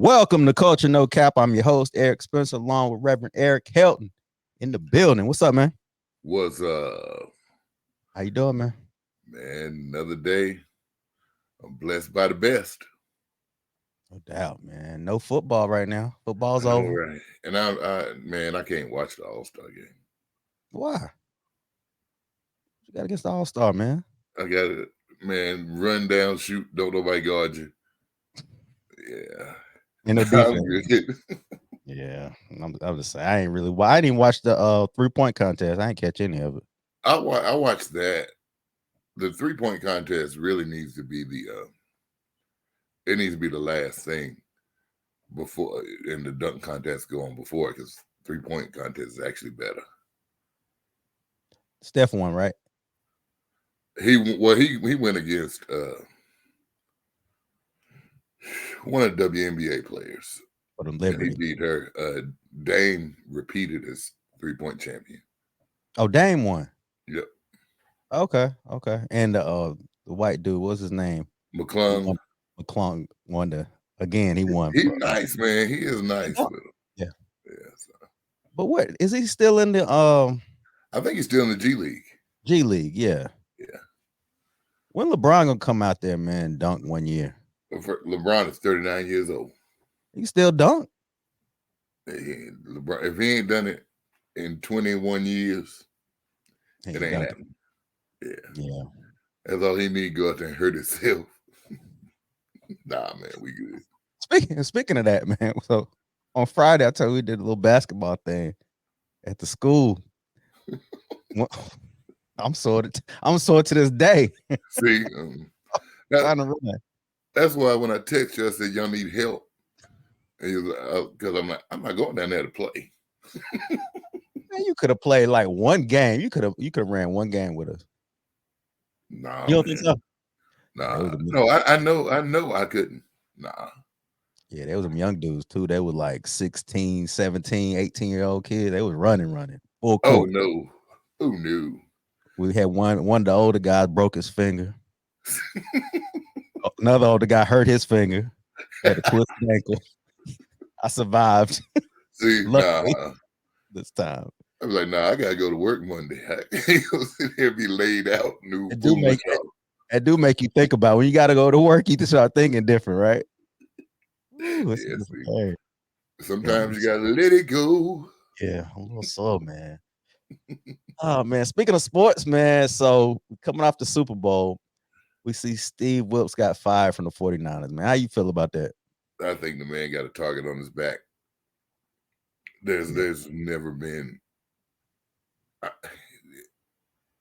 Welcome to Culture No Cap. I'm your host, Eric Spencer, along with Reverend Eric Helton in the building. What's up, man? What's up? How you doing, man? Man, another day. I'm blessed by the best. No doubt, man. No football right now. Football's All over. right. And I can't watch the All-Star game. Why? You got against the All-Star, man. I got it, man. Run down, shoot, don't nobody guard you. Yeah. And no defense. Yeah. I'm just saying, I didn't even watch the 3-point contest. I ain't catch any of it. I watched that. The 3-point contest really needs to be it needs to be the last thing before in the dunk contest go on before, because 3-point contest is actually better. Steph won, right? He went against one of the WNBA players. For them And he Liberty. beat her. Dame repeated as 3-point champion. Oh, Dame won. Yep. Okay. And the white dude, what's his name? McClung won again. He won. He's nice, man. He is nice. Yeah. So. But what is he still in the I think he's still in the G League. G League, yeah. Yeah. When LeBron gonna come out there, man, dunk 1 year? LeBron is 39 years old. He still dunk. LeBron, if he ain't done it in 21 years, it ain't happening. Yeah. That's all he need to go out there and hurt himself. Nah, man, we good. Speaking of that, man. So on Friday, I told you we did a little basketball thing at the school. I'm sore to this day. See, that's why when I text you, I said y'all need help. And he was like, because I'm not going down there to play. Man, you could have played like one game. You could have ran one game with us. Nah, you don't think so? Nah, no, I know I couldn't. Nah. Yeah, there was some young dudes too. They were like 16, 17, 18-year-old kids. They was running. Full court. Oh no. Who knew? We had one of the older guys broke his finger. Another older guy hurt his finger. Had a twisted ankle. I survived. See, this time. I was like, nah, I gotta go to work Monday. I can't go sit here and be laid out. It do make you think about when you got to go to work. You just start thinking different, right? Ooh, sometimes you gotta let it go. Yeah, I'm a little slow, man. Oh man, speaking of sports, man. So coming off the Super Bowl, we see Steve Wilkes got fired from the 49ers. Man, how you feel about that? I think the man got a target on his back. There's never been.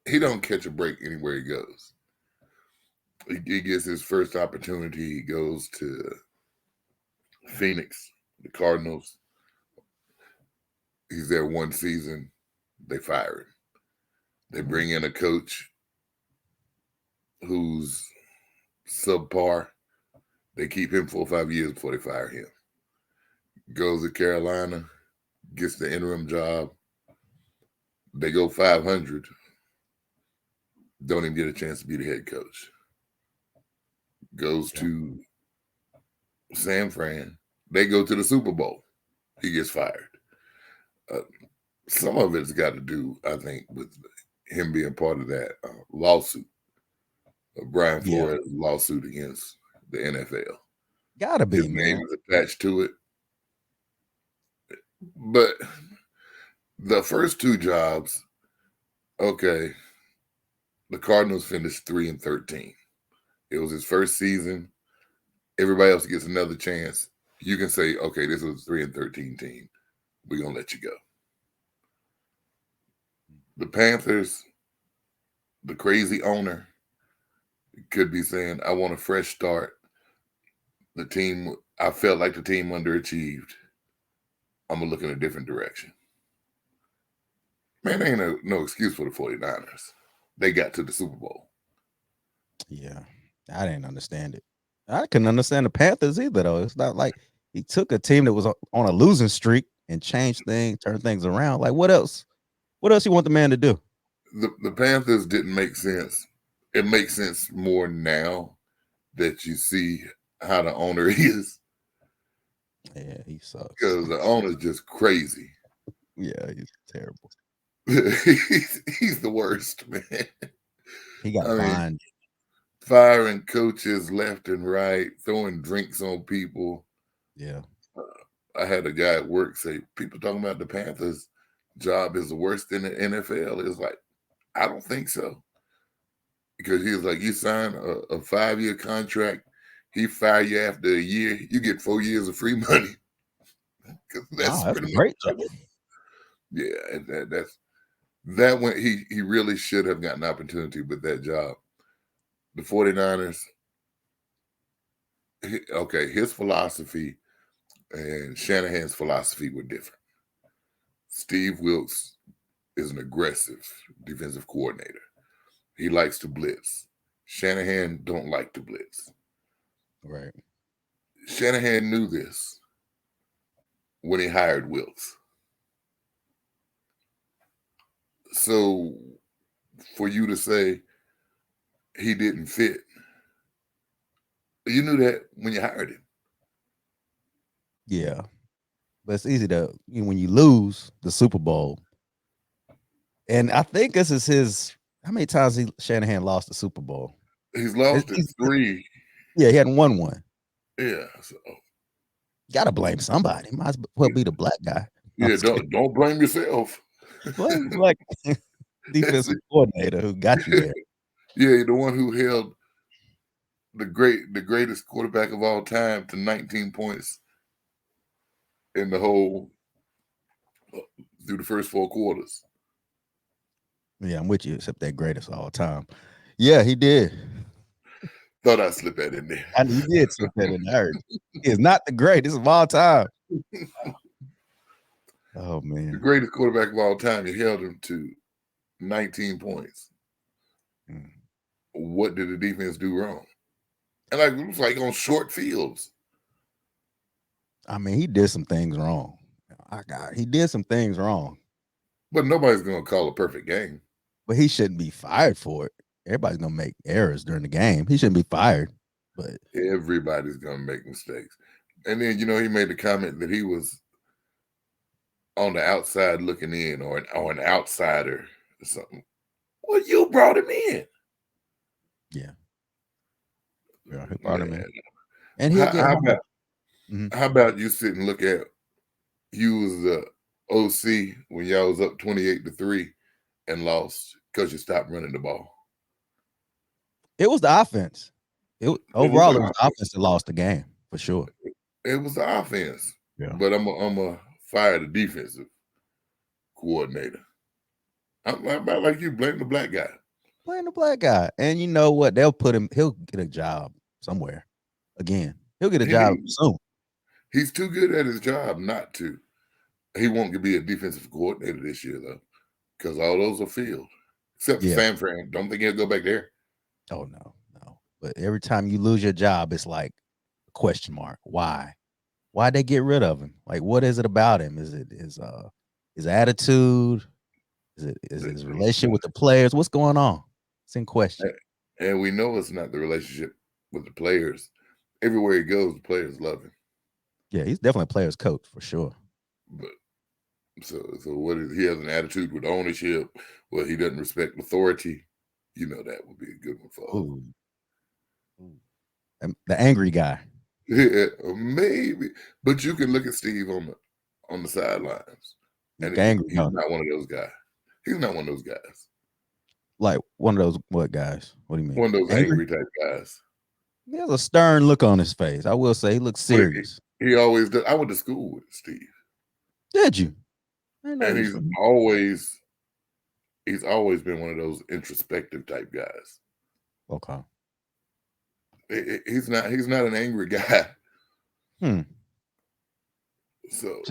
He don't catch a break anywhere he goes. He gets his first opportunity. He goes to Phoenix, the Cardinals. He's there one season. They fire him. They bring in a coach who's subpar. They keep him 4 or 5 years before they fire him. Goes to Carolina, gets the interim job. They go 500. Don't even get a chance to be the head coach. Goes to San Fran. They go to the Super Bowl. He gets fired. Some of it's got to do, I think, with him being part of that lawsuit. Brian Flores' lawsuit against the NFL. Gotta be, his name is attached to it. But the first two jobs, okay, the Cardinals finished 3-13. It was his first season. Everybody else gets another chance. You can say, okay, this was a 3-13 team. We're going to let you go. The Panthers, the crazy owner, could be saying, I want a fresh start. The team, I felt like the team underachieved. I'm going to look in a different direction. Man, there ain't no excuse for the 49ers. They got to the Super Bowl. Yeah, I didn't understand it. I couldn't understand the Panthers either, though. It's not like he took a team that was on a losing streak and changed things, turned things around. Like, what else? What else you want the man to do? The Panthers didn't make sense. It makes sense more now that you see how the owner is. Yeah, he sucks. because the owner's just crazy. Yeah, he's terrible. He's the worst, man. He got I mean, fined. firing coaches left and right, throwing drinks on people. Yeah. I had a guy at work say, people talking about the Panthers' job is the worst in the NFL. It's like, I don't think so. Because he was like, you sign a 5-year contract, he fire you after a year, you get 4 years of free money. Because Oh, that's that's a pretty much great job. yeah, and that when he really should have gotten an opportunity with that job. The 49ers, okay, his philosophy and Shanahan's philosophy were different. Steve Wilkes is an aggressive defensive coordinator. He likes to blitz. Shanahan don't like to blitz. Right. Shanahan knew this when he hired Wilkes. So for you to say he didn't fit, you knew that when you hired him. Yeah. But it's easy to when you lose the Super Bowl. And I think this is his how many times Shanahan lost the Super Bowl? He's lost it 3. Yeah, he hadn't won one. Yeah. So, Gotta blame somebody. Might as well be the black guy. No, yeah, don't blame yourself. blame the black defensive coordinator who got you there. Yeah, the one who held the greatest quarterback of all time to 19 points in the whole through the first 4 quarters. Yeah, I'm with you, except that greatest of all time. Yeah, he did. Thought I'd slip that in there. And he did slip that in there. He is not the greatest of all time. Oh The man. greatest quarterback of all time, you held him to 19 points. What did the defense do wrong? And like it was like on short fields. I mean, he did some things wrong. He did some things wrong. But nobody's gonna call a perfect game. But he shouldn't be fired for it. Everybody's gonna make errors during the game. He shouldn't be fired. But everybody's gonna make mistakes. And then he made the comment that he was on the outside looking in, or an outsider or something. Well, you brought him in. Yeah, he brought him in. And he'll get how about you sit and look at you was the OC when y'all was up 28-3 and lost because you stopped running the ball. It was the offense. Overall, it was the offense that lost the game for sure. It was the offense. Yeah. But I'm a fire the defensive coordinator. I'm about like you blame the black guy. Blame the black guy. And you know what? They'll put him, he'll get a job somewhere. Again. He'll get a job soon. He's too good at his job not to. He won't be a defensive coordinator this year, though, because all those are filled. Except for San Fran. Don't think he'll go back there. Oh, no. But every time you lose your job, it's like a question mark. Why? Why'd they get rid of him? Like, what is it about him? Is it his attitude? Is it his relationship with the players? What's going on? It's in question. And we know it's not the relationship with the players. Everywhere he goes, the players love him. Yeah, he's definitely a player's coach for sure. But so what is he has an attitude with ownership? Well, he doesn't respect authority. That would be a good one for him. The angry guy. Yeah, maybe. But you can look at Steve on the sidelines. And he's not one of those guys. He's not one of those guys. Like one of those what guys? What do you mean? One of those angry type guys. He has a stern look on his face. I will say he looks serious. He always does. I went to school with Steve. Did you? And he's always been one of those introspective type guys. Okay. He's not an angry guy. So it's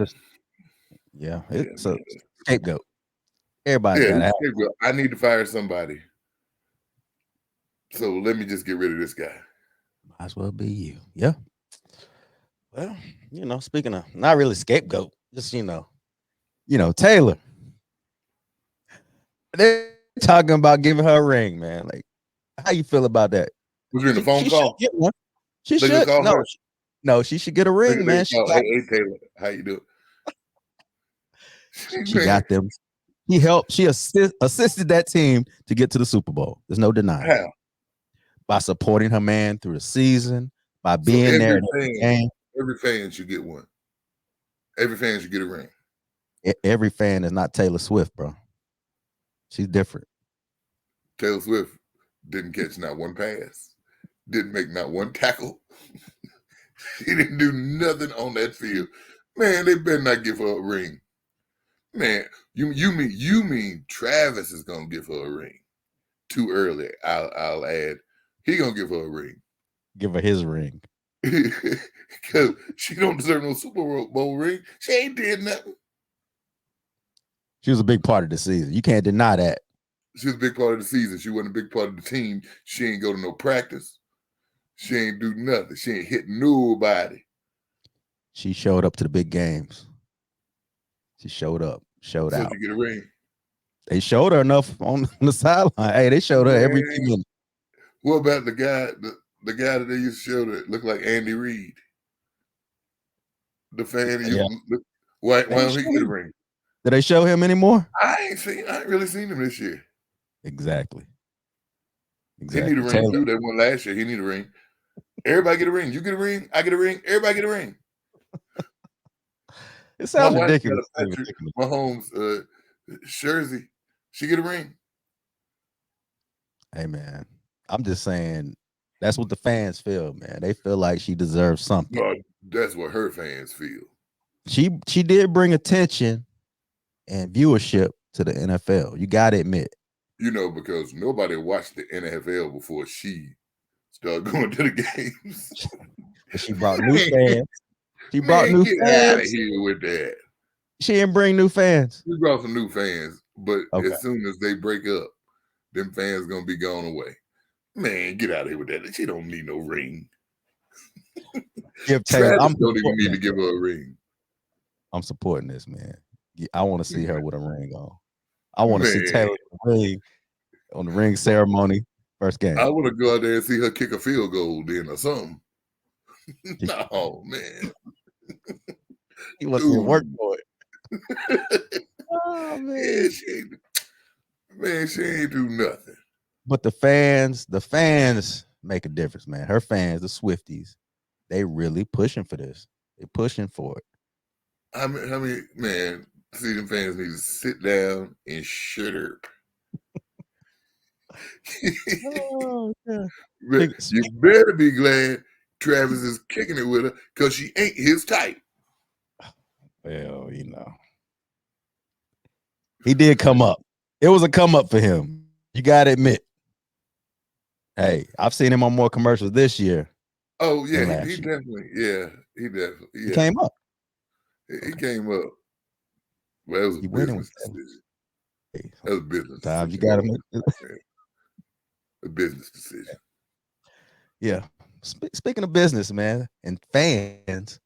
a scapegoat. Everybody got to scapegoat. I need to fire somebody. So let me just get rid of this guy. Might as well be you. Yeah. Well, speaking of not really scapegoat, just Taylor. They're talking about giving her a ring, man. Like, how you feel about that? Was it in the phone call? She should. No, No, she should get a ring, man. She got Hey Taylor, how you doing? she Man, got them. She assisted that team to get to the Super Bowl. There's no denying it. how? By supporting her man through the season, by So being there at every game. every fan should get one. Every fan should get a ring. Every fan is not Taylor Swift, bro. She's different. Taylor Swift didn't catch not one pass, didn't make not one tackle. She didn't do nothing on that field. Man, they better not give her a ring. Man, you mean Travis is gonna give her a ring too early? I'll add, he gonna give her a ring. Give her his ring. Because she don't deserve no Super Bowl ring. She ain't did nothing. She was a big part of the season. You can't deny that. She was a big part of the season. She wasn't a big part of the team. She ain't go to no practice. She ain't do nothing. She ain't hit nobody. She showed up to the big games. She showed up, showed So out. you get a ring. They showed her enough on the sideline. Hey, they showed her every few minutes. What about the guy that they used to show that looked like Andy Reid? The fan, why don't he get a ring? Did they show him anymore? I ain't really seen him this year. Exactly. He need a ring too. They won last year. He need a ring. Everybody get a ring. You get a ring. I get a ring. Everybody get a ring. It sounds ridiculous. Mahomes, Jersey, she get a ring. Hey man, I'm just saying that's what the fans feel, man. They feel like she deserves something. No, that's what her fans feel. She did bring attention and viewership to the NFL. You got to admit. Because nobody watched the NFL before she started going to the games. She brought new fans. She brought new fans. Get out of here with that. She didn't bring new fans. She brought some new fans, but as soon as they break up, them fans gonna be gone away. Man, get out of here with that. She don't need no ring. Taylor, Travis don't even need to give her a ring. I'm supporting this, man. I want to see her with a ring on. I want to see Taylor ring on the ring ceremony first game. I want to go out there and see her kick a field goal then or something. No, man. He wants to work for it. Oh, man. Yeah, she ain't do nothing. But the fans make a difference, man. Her fans, the Swifties, they really pushing for this. They pushing for it. I mean, man, see, them fans need to sit down and shut up. Oh, you better be glad Travis is kicking it with her because she ain't his type. Well, he did come up. It was a come up for him. You got to admit. Hey, I've seen him on more commercials this year. Oh, yeah, he definitely. Yeah. He came up. He came up. Well, it was a business decision. That was a business decision. You got to a business decision. Yeah. Speaking of business, man, and fans,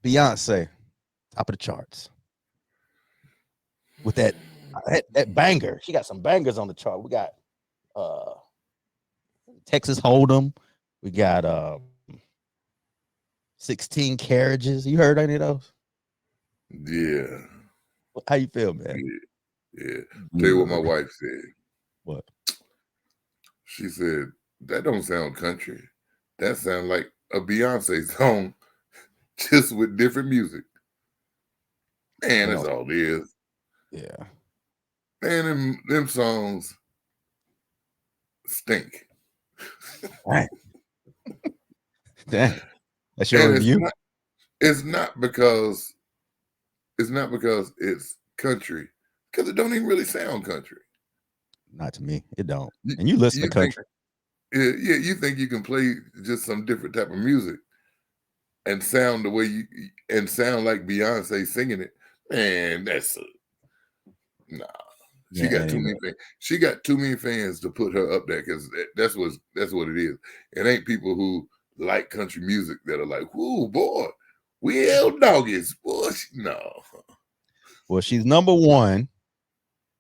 Beyonce, top of the charts. With that banger. She got some bangers on the chart. We got Texas Hold'em. We got 16 Carriages. You heard any of those? Yeah. How you feel, man? Yeah. Tell you what my wife said. What? She said, that don't sound country. That sounds like a Beyonce song, just with different music. Man, that's all it is. Yeah. Man, them songs stink. Right. Dang. That's your review? It's not because it's country, because it don't even really sound country. Not to me. It don't. And you listen to country. Yeah, you think you can play just some different type of music and sound the way and sound like Beyonce singing it. Man, that's nah. She got too many fans. She got too many fans to put her up there because that's what it is. It ain't people who like country music that are like, "Whoo, boy, we hell doggies, boy." No. Well, she's number 1,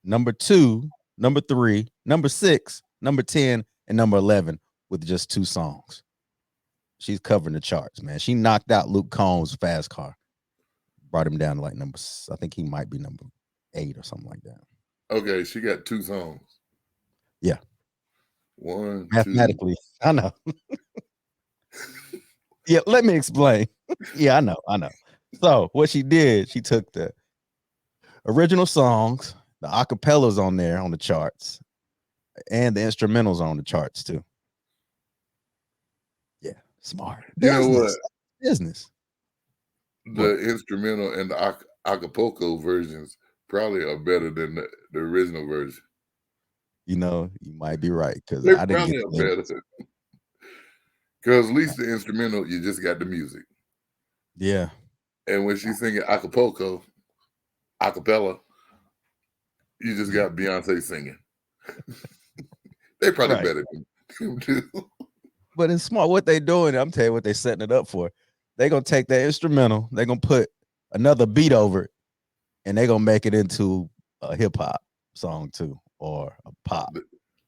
number 2, number 3, number 6, number 10, and number 11 with just 2 songs. she's covering the charts, man. She knocked out Luke Combs' Fast Car, brought him down to like I think he might be number 8 or something like that. Okay, she got 2 songs. Yeah, 1, 2. mathematically, I know. Yeah, let me explain. Yeah, I know. So what she did, she took the original songs, the acapellas on there on the charts, and the instrumentals on the charts too. Yeah, smart You know what? business. The instrumental and the Acapulco versions probably are better than the original version. You know, you might be right because They I didn't get probably are the lyrics. better. Because at least the instrumental, you just got the music. Yeah, And when she's singing Acapulco, acapella, you just got Beyonce singing. They probably right. better than him too. But it's smart. What they doing, I'm telling you what they setting it up for. They gonna take that instrumental, they gonna put another beat over it, and they gonna make it into a hip hop song too, or a pop.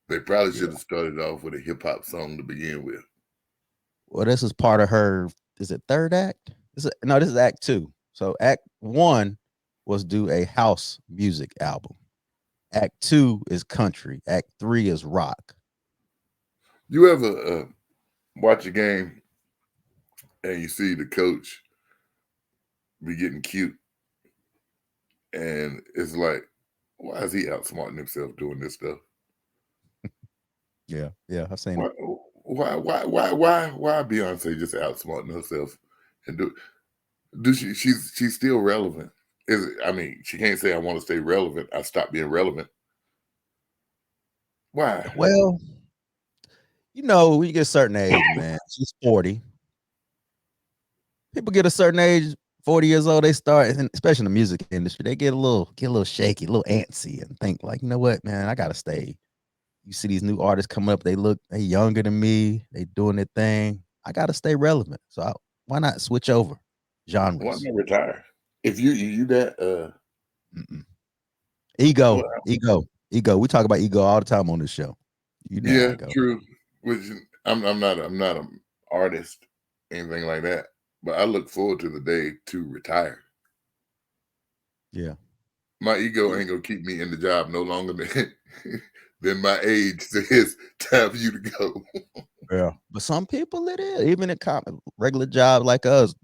They probably Yeah. should have started off with a hip hop song to begin with. Well, this is part of her. Is it third act? No, this is act 2. So act 1 was do a house music album. Act 2 is country. Act 3 is rock. You ever watch a game and you see the coach be getting cute, and it's like, why is he outsmarting himself doing this stuff? Yeah, I've seen it. Why Beyonce just outsmarting herself and do she's still relevant? I mean, she can't say I want to stay relevant. I stopped being relevant. Why? Well, you know, when you get a certain age, man, she's 40. People get a certain age, 40 years old, they start, especially in the music industry, they get a little shaky, a little antsy, and think like, you know what, man, I gotta stay. You see these new artists come up, they younger than me, they doing their thing. I gotta stay relevant. So why not switch over Why genres? not retire? If you that Mm-mm. Ego, well, ego. We talk about ego all the time on this show. You know how yeah, I go. true. Which I'm not an artist, anything like that. But I look forward to the day to retire. Yeah. My ego ain't gonna keep me in the job no longer than my age says time for you to go. Yeah. But some people it is, even in regular job like us,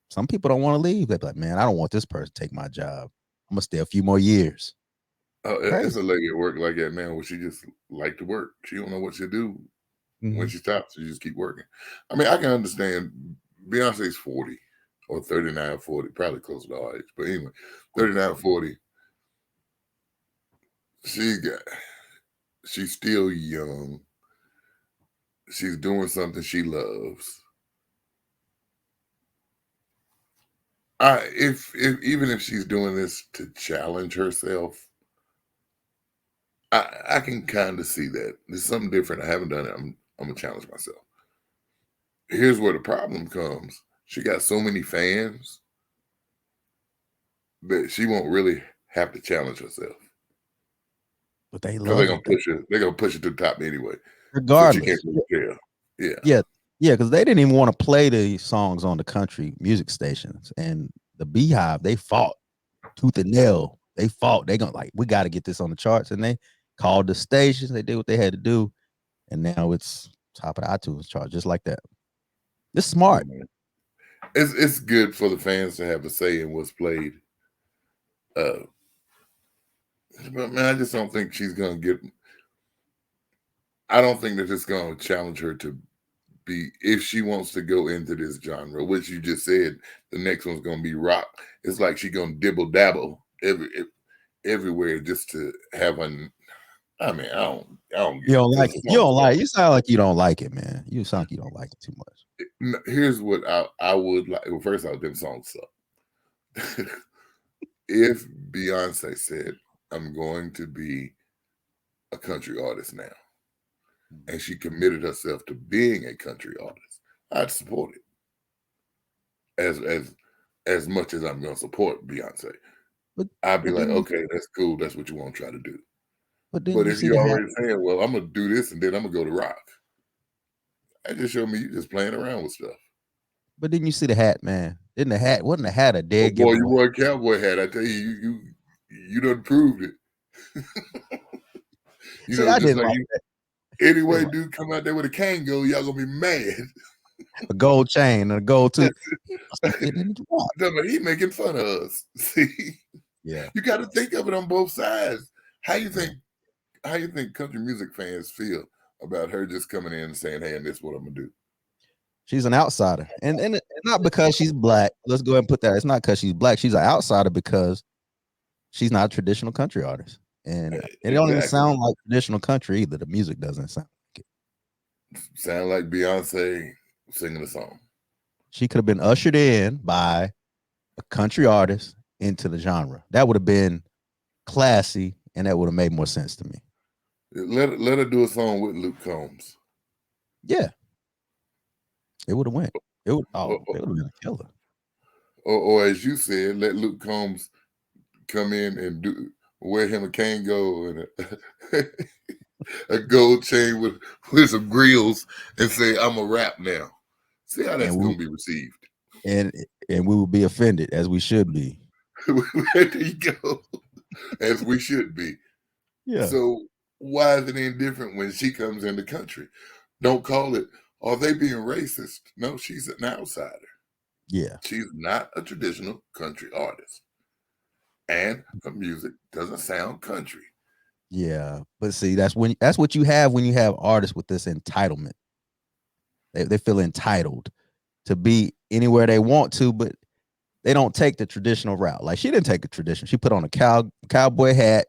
some people don't want to leave. They're like, man, I don't want this person to take my job. I'm gonna stay a few more years. It's Crazy. a lady at work like that now where she just like to work. She don't know what she'll do when Mhm. she stops. She just keep working. I mean, I can understand Beyonce's 40 or 39, 40, probably close to our age. But anyway, 39, 40. She's still young. She's doing something she loves. If even if she's doing this to challenge herself, I can kind of see that. There's something different. I haven't done it. I'm gonna challenge myself. Here's where the problem comes. She got so many fans that she won't really have to challenge herself. But they Because they're love gonna it though. push her, they're gonna push her to the top anyway. So she can't Regardless. really tell. Yeah. Yeah. Yeah, because they didn't even want to play the songs on the country music stations. And the Beehive, they fought tooth and nail. They fought. They gonna like, we got to get this on the charts. And they called the stations. They did what they had to do. And now it's top of the iTunes chart, just like that. It's Yeah, smart. man. It's good for the fans to have a say in what's played. Uh but man, I just don't think she's gonna get I don't think that it's gonna challenge her to be if she wants to go into this genre, which you just said the next one's gonna be rock. It's like she gonna dibble dabble everywhere just to have an. I mean, I don't You get it don't because like it. You don't like. You sound like you don't like it, man. You sound like you don't like it too much. here's what I would like. Well, first off, them songs suck. If Beyonce said, "I'm going to be a country artist now," and she committed herself to being a country artist, I'd support it as much as I'm going to support Beyonce. But I'd be but like, then okay, that's cool. That's what you want to try to do. but then But you if see you're the already saying, well, I'm gonna do this and then I'm gonna go to rock, That just showed me you just playing around with stuff. But didn't you see the hat, man? Didn't the hat wasn't the hat a Oh dead boy, you giveaway? wore a cowboy hat. I tell you, you done proved it. You See, know, I just didn't like like you. that. Anyway, Didn't like dude, come out there with a Kango, y'all gonna be mad. a gold chain and a gold tooth. He must have fit in his watch. He making fun of us. See, Yeah, you got to think of it on both sides. How you yeah. think? How you think country music fans feel about her just coming in and saying, "Hey, and this is what I'm gonna do"? She's an outsider, and not because she's black. Let's go ahead and put that. It's not because she's black. She's an outsider because she's not a traditional country artist, and it don't even Exactly. sound like traditional country either. The music doesn't sound like it. Sound like Beyonce singing a song. She could have been ushered in by a country artist into the genre. That would have been classy, and that would have made more sense to me. Let her do a song with Luke Combs. Yeah, it would have went. It would. Or, Oh, or, it would have been a killer. or as you said, let Luke Combs come in and wear him a Kango and a gold chain with some grills and say, "I'm a rap now." See how that's And we gonna be received. and and we would be offended as we should be. There you go. As we should be. Yeah, So why is it any different when she comes in the country? Don't call it, are they being racist? No, she's an outsider. yeah, She's not a traditional country artist. And her music doesn't sound country. yeah. But see, that's what you have when you have artists with this entitlement. They feel entitled to be anywhere they want to, but they don't take the traditional route. Like she didn't take a tradition. She put on a cowboy hat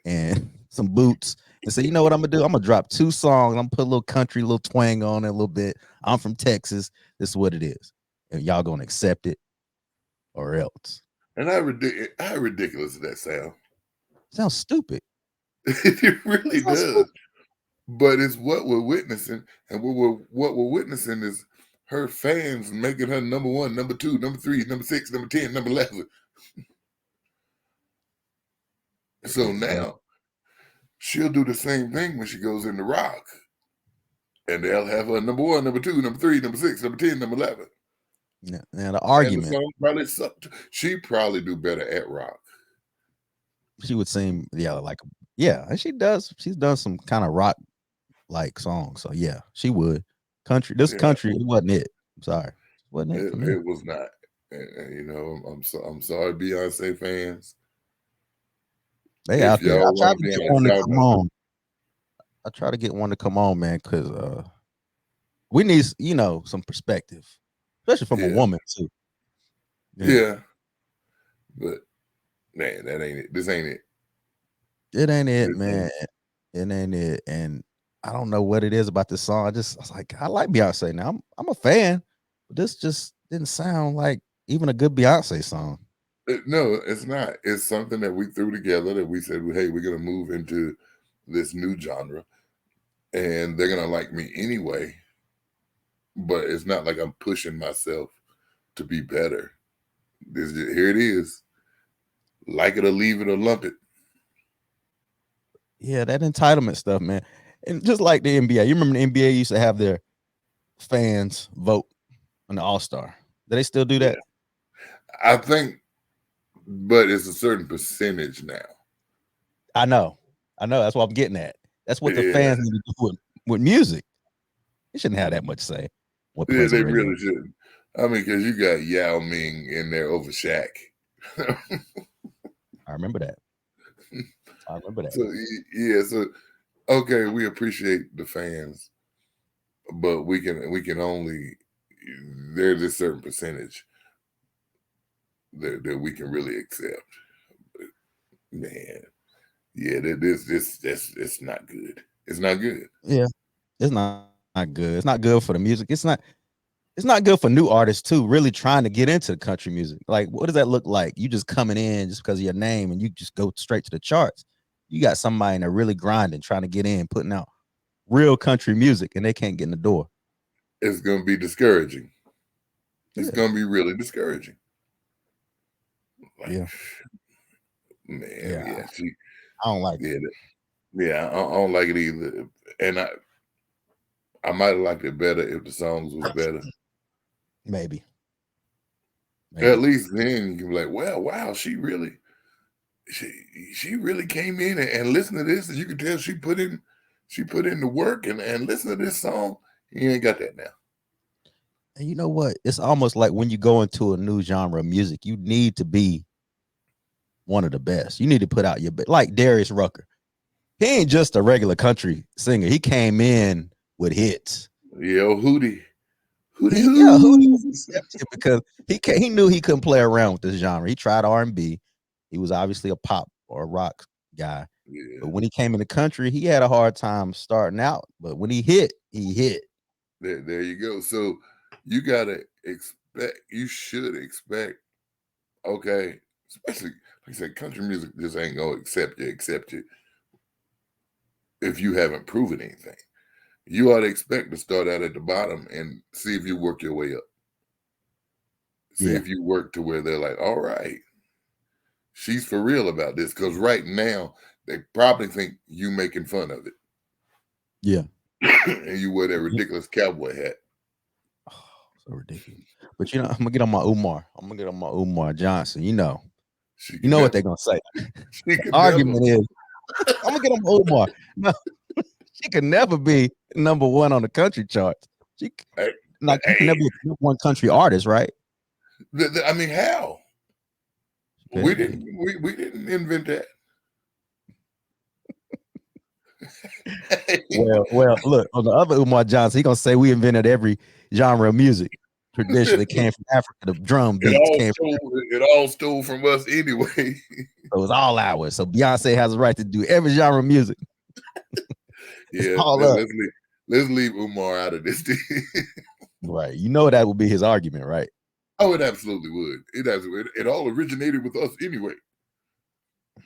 and some boots and say, you know what I'm gonna do? I'm gonna drop 2 songs. I'm gonna put a little country, little twang on it a little bit. I'm from Texas. This is what it is. And y'all gonna accept it or else. And how ridiculous does that sound? Sounds stupid. It It really sounds does. stupid. But it's what we're witnessing, and what we're witnessing is her fans making her number one, number two, number three, number six, number 10, number 11. So Exactly. now she'll do the same thing when she goes into rock, and they'll have her number one, number two, number three, number six, number 10, number 11, Now the and the argument, song probably sucked. She probably do better at rock. she would seem, yeah, like, yeah, and she does. She's done some kind of rock like songs. So yeah, she would. This Yeah, country, it wasn't it. I'm sorry. It wasn't it for me. it was not. And, I'm sorry, Beyonce fans. They If out there. I y'all tried want to to be get on one a to come genre, on. I try to get one to come on, man, because we need, some perspective, especially from a yeah, woman too. Yeah. yeah, but man, that ain't it. This ain't it. It ain't it, This ain't man. It ain't it. And I don't know what it is about this song. I was like, I like Beyonce now. I'm a fan, but this just didn't sound like even a good Beyonce song. No, it's not. It's something that we threw together that we said, hey, we're gonna move into this new genre, and they're gonna like me anyway. But it's not like I'm pushing myself to be better. Here it is. Like it or leave it or lump it. Yeah, that entitlement stuff, man. And just like the NBA, you remember the NBA used to have their fans vote on the All-Star. Do they still do that? Yeah, I think, but it's a certain percentage now. I know. I know. That's what I'm getting at. That's what the Yeah, fans need to do with music. You shouldn't have that much say what yeah, plays on they the radio. really shouldn't. I mean, because you got Yao Ming in there over Shaq. I remember that. I remember that. So yeah, so okay, we appreciate the fans, but we can only, there's a certain percentage that we can really accept. But, man, yeah, this it's not good. It's not good. Yeah. It's not good. It's not good for the music. It's not good for new artists too, really trying to get into country music. Like, what does that look like? You just coming in just because of your name and you just go straight to the charts. You got somebody that really grinding, trying to get in, putting out real country music, and they can't get in the door. It's gonna be discouraging. It's Yeah. gonna be really discouraging. Like, Yeah. man, Yeah. yeah, I don't like it. yeah, yeah. I don't like it either. And I might have liked it better if the songs was better. Maybe. At least then you can be like, well, wow, she really came in and listened to this, and you can tell she put in the work and listen to this song. You ain't got that now. And you know what? It's almost like when you go into a new genre of music, you need to be one of the best. You need to put out your best. Like Darius Rucker. He ain't just a regular country singer. He came in with hits. Yo, Hootie. Hootie was accepted because he knew he couldn't play around with this genre. He tried R&B. He was obviously a pop or a rock guy. Yeah. But when he came in the country, he had a hard time starting out. But when he hit, he hit. There you go. So you gotta expect. You should expect. Okay, especially like I said, country music just ain't gonna accept you if you haven't proven anything. You ought to expect to start out at the bottom and see if you work your way up. See if you work to where they're like, all right, she's for real about this. Because right now, they probably think you making fun of it. Yeah. And you wear that ridiculous cowboy hat. Oh, so ridiculous. But I'm gonna get on my Umar. I'm gonna get on my Umar Johnson. You know what they're gonna say. The argument is I'm gonna get on my Umar. No, she can never be number one on the country charts. She can never be a one country artist, right? I mean, how? We didn't invent that. Well, look, on the other Umar Johnson, he gonna say we invented every genre of music. Traditionally came from Africa. The drum beats it all stole from us anyway. So it's all ours. So Beyonce has a right to do every genre of music. Yeah, let's leave Umar out of this thing. Right. You know that would be his argument, right? Oh, it absolutely would. It all originated with us anyway.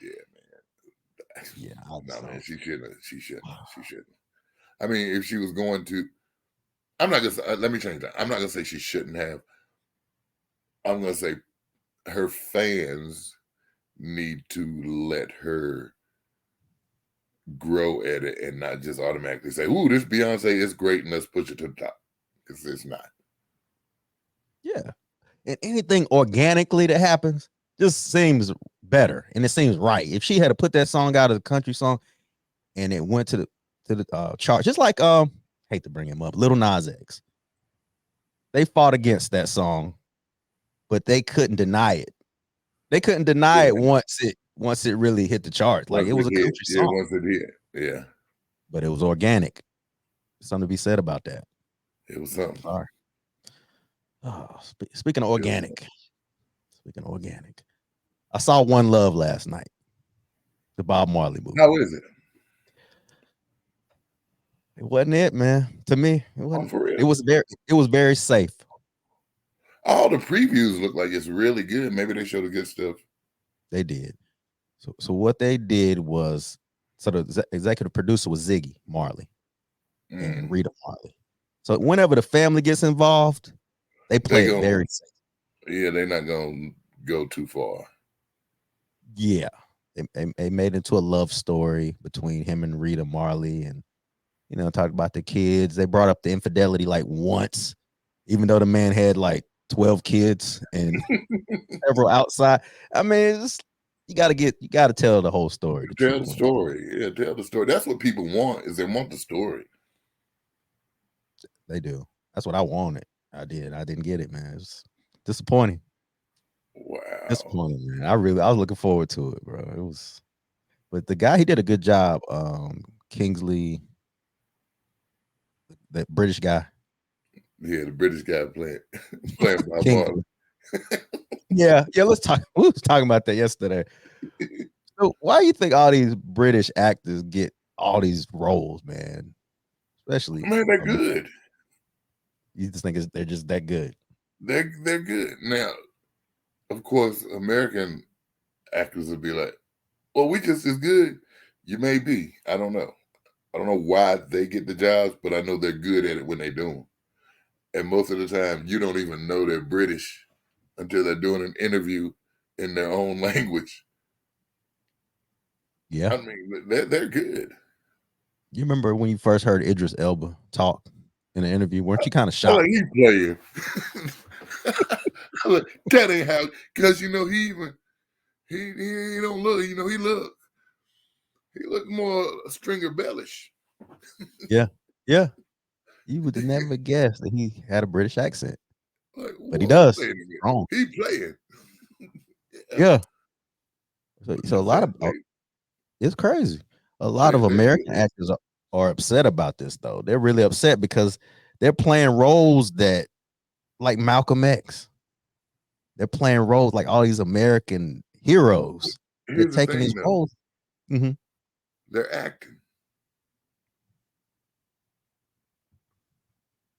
Yeah, man. Yeah, no, man, she shouldn't. I mean, if she was going to, I'm not gonna. Let me change that. I'm not gonna say she shouldn't have. I'm gonna say her fans need to let her grow at it and not just automatically say, "Ooh, this Beyonce is great, and let's push it to the top," because it's not. Yeah, and anything organically that happens just seems better, and it seems right. If she had to put that song out as a country song, and it went to the chart, just like hate to bring him up, Lil Nas X. They fought against that song, but they couldn't deny it. They couldn't deny it once it really hit the charts. Like it was a country song. Yeah, once it hit. Yeah. But it was organic. Something to be said about that. It was something. Sorry. Oh, speaking of organic. I saw One Love last night. The Bob Marley movie. How is it? It wasn't it, man. To me, it wasn't. For real. It was very safe. All the previews look like it's really good. Maybe they showed the good stuff. They did. So what they did was, so the executive producer was Ziggy Marley and Rita Marley. So whenever the family gets involved, they play it very safe. Yeah, they're not gonna go too far. Yeah, they made it into a love story between him and Rita Marley, and talked about the kids. They brought up the infidelity like once, even though the man had like 12 kids and several outside. I mean, you got to tell the whole story. Tell the story. That's what people want. Is they want the story. They do. That's what I wanted. I didn't get it, man. It was disappointing. Wow. Disappointing, man. I was looking forward to it, bro. It was, but the guy, he did a good job. Kingsley, that British guy. Yeah, the British guy playing Bob Marley. Yeah. Let's talk. We was talking about that yesterday. So why do you think all these British actors get all these roles, man? Especially, man, they're good. You just think they're just that good? They're good. Now, of course, American actors would be like, "Well, we just as good." You may be. I don't know. I don't know why they get the jobs, but I know they're good at it when they do them. And most of the time, you don't even know they're British until they're doing an interview in their own language. Yeah, I mean, they're good. You remember when you first heard Idris Elba talk? in the interview? Weren't you kind of I'm shocked? like, he playing. I'm like, that ain't how, because he don't look, he look more Stringer Bellish. Yeah, yeah. You would never guess that he had a British accent, Like, but he what? does. Wait a minute. Wrong. He playing. Yeah. Yeah. So a That's lot fair of play. it's crazy. A It lot of is. American actors are upset about this though. They're really upset because they're playing roles that like Malcolm X. They're playing roles like all these American heroes. They're Here's the taking thing, these though. roles. Mhm. They're acting.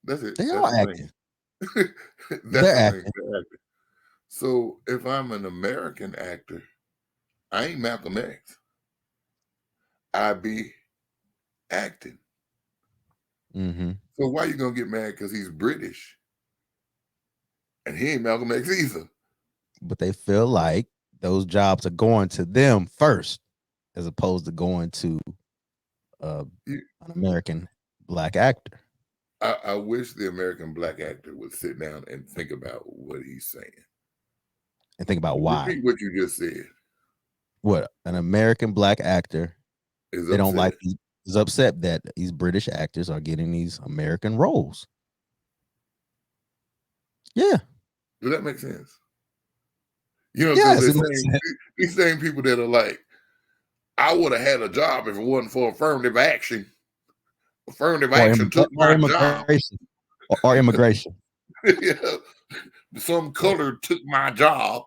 That's it. They That's are the thing. acting. That's They're the thing. acting. They're acting. So if I'm an American actor, I ain't Malcolm X. I be acting. Mhm. So why you gonna get mad because he's British and he ain't Malcolm X either? But they feel like those jobs are going to them first as opposed to going to uh, You, an American black actor I wish the American black actor would sit down and think about what he's saying. and think about why. Repeat what you just said. What an American black actor, Is they don't like upset. is upset that these British actors are getting these American roles. Yeah. Does that make sense? Because Yes, they're it makes saying sense. these same people that are like, I would have had a job if it wasn't for affirmative action. Affirmative action took Or my job. immigration. Or immigration. Yeah. Some color took my job.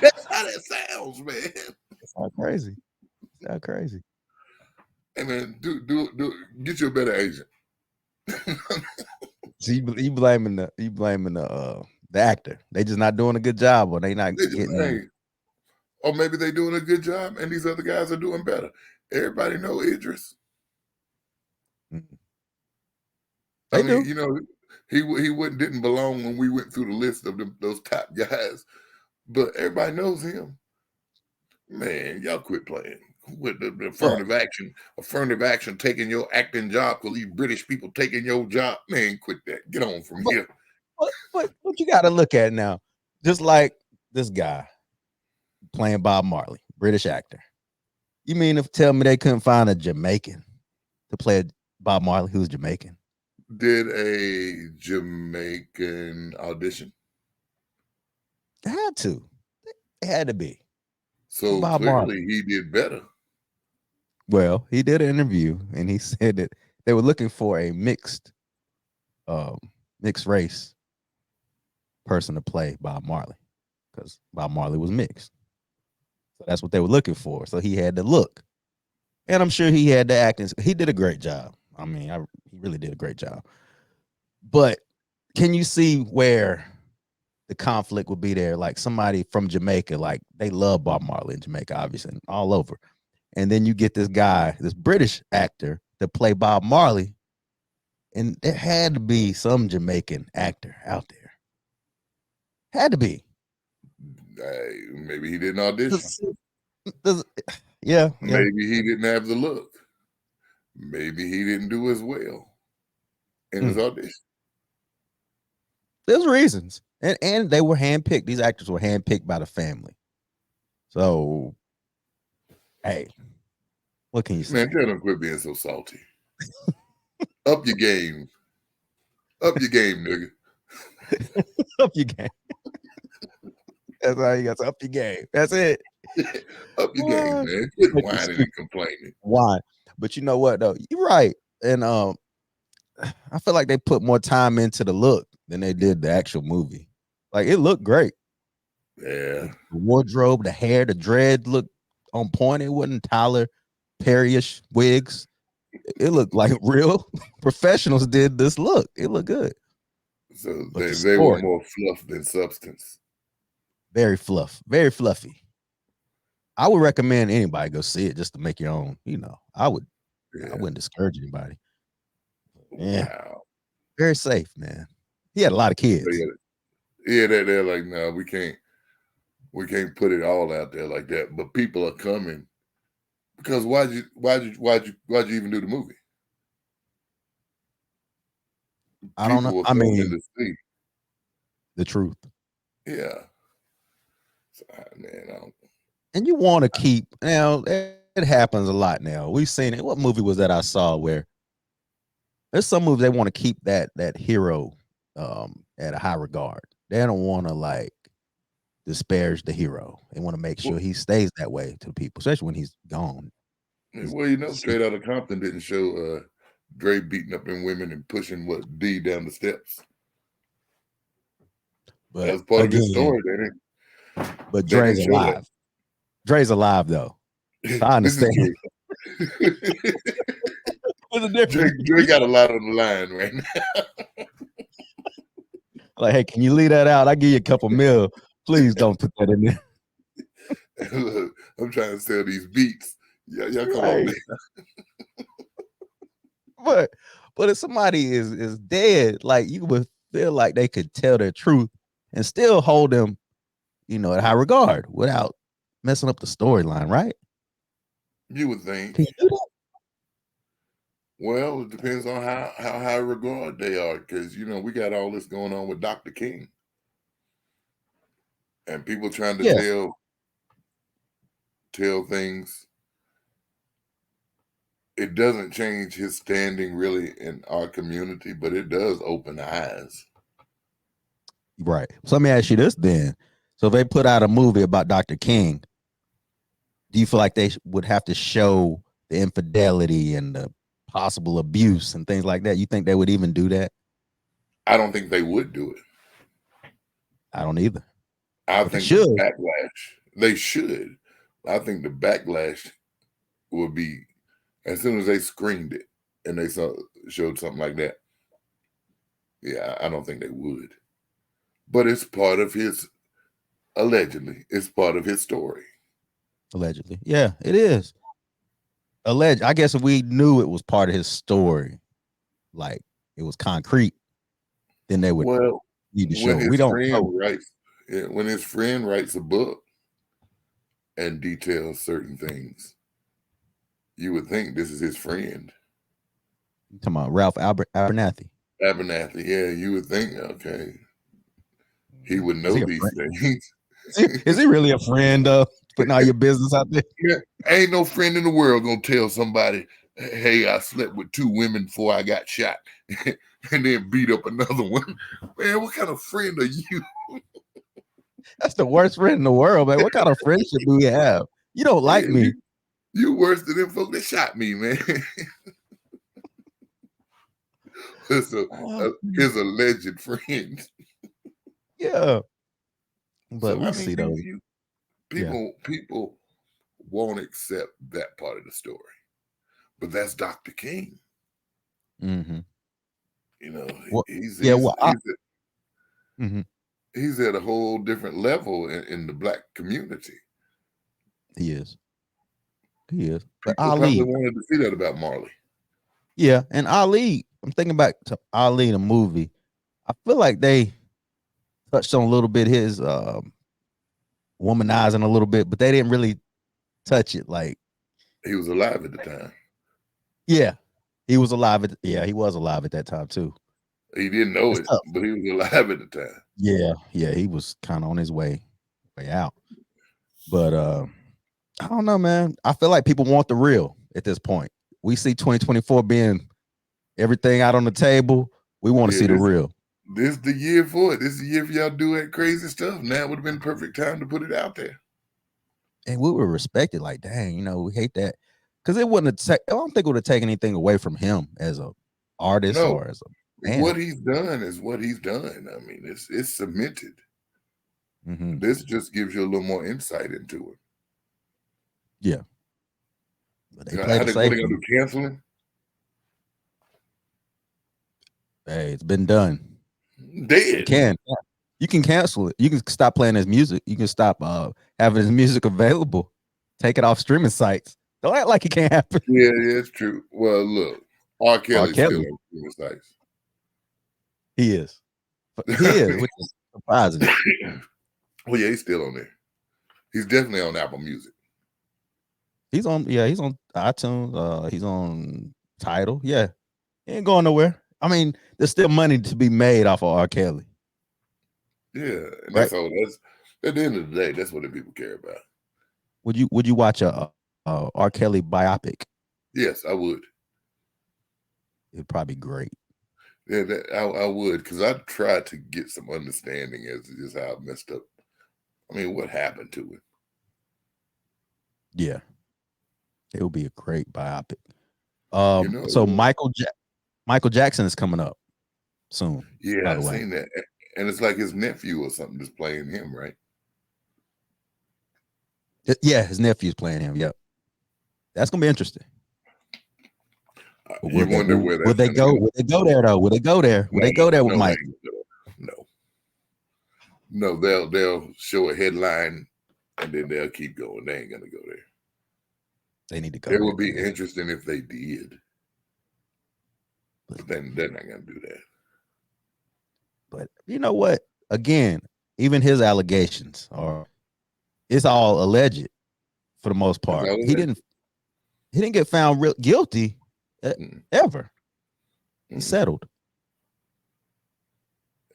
That's how that sounds, man. It's all crazy. It's all crazy. Hey man, do get you a better agent. So you blaming the actor. They just not doing a good job, or they not They just getting. ain't. Or maybe they doing a good job and these other guys are doing better. Everybody know Idris. Mhm. I They mean, do. didn't belong when we went through the list of those top guys, but everybody knows him. Man, y'all quit playing with the What? affirmative action taking your acting job because these British people taking your job. Man, quit that. Get on from But here. what you got to look at now? Just like this guy playing Bob Marley, British actor. You mean to tell me they couldn't find a Jamaican to play Bob Marley who's Jamaican? Did a Jamaican audition. They had to. It had to be. So Bob Marley. clearly he did better. Well, he did an interview and he said that they were looking for a um, mixed race person to play Bob Marley because Bob Marley was mixed. So that's what they were looking for. So he had the look, and I'm sure he had the acting. He did a great job. I mean, he really did a great job. But can you see where the conflict would be there? Like somebody from Jamaica, like they love Bob Marley in Jamaica, obviously, and all over. And then you get this guy, this British actor, to play Bob Marley, and there had to be some Jamaican actor out there. Had to be. Maybe he didn't audition. Does- yeah, yeah. Maybe he didn't have the look. Maybe he didn't do as well in his Mm. audition. There's reasons, and they were handpicked. These actors were handpicked by the family. So, hey, what can you Man, say? tell them quit being so salty. Up your game. Up your game, nigga. Up your game. That's all you got. To up your game. That's it. Up your game, What? man. Quit Make you whining stupid. and complaining. Why? But you know what though? You're right. And I feel like they put more time into the look than they did the actual movie. Like it looked great. Yeah. The wardrobe, the hair, the dread looked on point. It wasn't Tyler Perry-ish wigs. It looked like real professionals did this look. It looked good. So But the they were story, more fluff than substance. very fluffy. I would recommend anybody go see it just to make your own. I Yeah. wouldn't discourage anybody. Yeah, Wow. very safe, man. He had a lot of kids. Yeah, they're like, no, we can't put it all out there like that. But people are coming Because why'd you even do the movie? I don't know. People were I filming mean, to see. the truth. Yeah. So, man, I don't. And you want to keep now. It happens a lot now. We've seen it. What movie was that I saw where there's some movies they want to keep that hero at a high regard. They don't want to like disparage the hero. They want to make sure Well, he stays that way to people, especially when he's gone. He's well, you know, deceased. Straight Outta Compton didn't show Dre beating up in women and pushing what D down the steps. That But was part of his again, story. but They Dre's didn't show that. alive. Dre's alive though. So I This is understand. true. There's a difference. Dre got a lot on the line right now. Like, hey, can you leave that out? I give you a couple mil. Please don't put that in there. Look, I'm trying to sell these beats. Yeah, y'all come on, Right. man. But if somebody is dead, like you would feel like they could tell their truth and still hold them, at high regard without messing up the storyline, right? You would think. Can you do that? Well, it depends on how high regard they are, because we got all this going on with Dr. King, and people trying to Yeah, tell things. It doesn't change his standing really in our community, but it does open eyes. right. So let me ask you this then. So if they put out a movie about Dr. King, do you feel like they would have to show the infidelity and the possible abuse and things like that? You think they would even do that? I don't think they would do it. I don't either. I But they think the should. backlash, they should. I think the backlash would be as soon as they screened it and they showed something like that. Yeah, I don't think they would. But it's part of his, allegedly, it's part of his story. Allegedly. Yeah, it is. Alleged. I guess if we knew it was part of his story, like it was concrete, then they would Well, need to show when it. We his don't know. friend writes, when his friend writes a book and details certain things, you would think this is his friend. I'm talking about Ralph Abernathy. Abernathy, yeah, you would think, okay, he would Is know he a these friend? things. Is he really a friend though? Putting all your business out there? Yeah, ain't no friend in the world gonna tell somebody, hey, I slept with 2 women before I got shot and then beat up another one. Man, what kind of friend are you? That's the worst friend in the world, man. What kind of friendship do we have? You don't like Yeah, me. you worse than them folk that shot me, man. Oh, His alleged friend. yeah. But So we I mean, see those. Yeah. people won't accept that part of the story, but that's Dr. King. Mm-hmm. Well, He's yeah. he's Well, he's at, mm-hmm. he's at a whole different level in the black community. He is. He is. But People probably Ali, wanted to see that about Marley. yeah, and Ali. I'm thinking back to Ali, the movie. I feel like they touched on a little bit his womanizing a little bit, but they didn't really touch it. Like, He was alive at the time. yeah, he was alive. He was alive at that time too. He didn't know It's it, tough. but he was alive at the time. Yeah, he was kind of on his way out. But I don't know, man. I feel like people want the real at this point. We see 2024 being everything out on the table. We want to Yeah, see the real. this is the year for it. This is the year for y'all to do that crazy stuff. Now would have been the perfect time to put it out there. And we were respected. Like, dang, we hate that because it wouldn't have. I don't think it would have taken anything away from him as a artist No, or as a man. what he's done is what he's done. I mean, it's cemented. Mm-hmm. This just gives you a little more insight into it. Yeah, but they What played are it they safe. gonna do? Canceling? Hey, it's been done. Dead. You can cancel it. You can stop playing his music. You can stop having his music available. Take it off streaming sites. Don't act like it can't happen. Yeah, it's true. Well, look, R. Kelly's still Kelly. on streaming sites. He is. He is, which is surprising. Well, yeah, he's still on there. He's definitely on Apple Music. He's on. Yeah, he's on iTunes. He's on Tidal. Yeah, he ain't going nowhere. I mean, there's still money to be made off of R. Kelly, Yeah, and right? that's all. That's at the end of the day, that's what the people care about. Would you watch a R. Kelly biopic? Yes, I would. It'd probably be great. Yeah, I would, because I tried to get some understanding as to just how I messed up. I mean, what happened to it? Yeah, it would be a great biopic. You know? So Michael Jackson is coming up soon. Yeah, By I the way, seen that, and it's like his nephew or something just playing him, right? Yeah, his nephew's playing him. Yep, that's gonna be interesting. But You wonder where that's going to go. Will they go there though? Will they go there? Will No, they go there with no, they Mike? ain't gonna go. No, they'll show a headline, and then they'll keep going. They ain't gonna go there. They need to go It there, would be man. interesting if they did, but then they're not gonna do that. But you know what? Again, even his allegations it's all alleged for the most Is part. that what He it is? didn't get found real guilty Mm, ever. He mm. settled.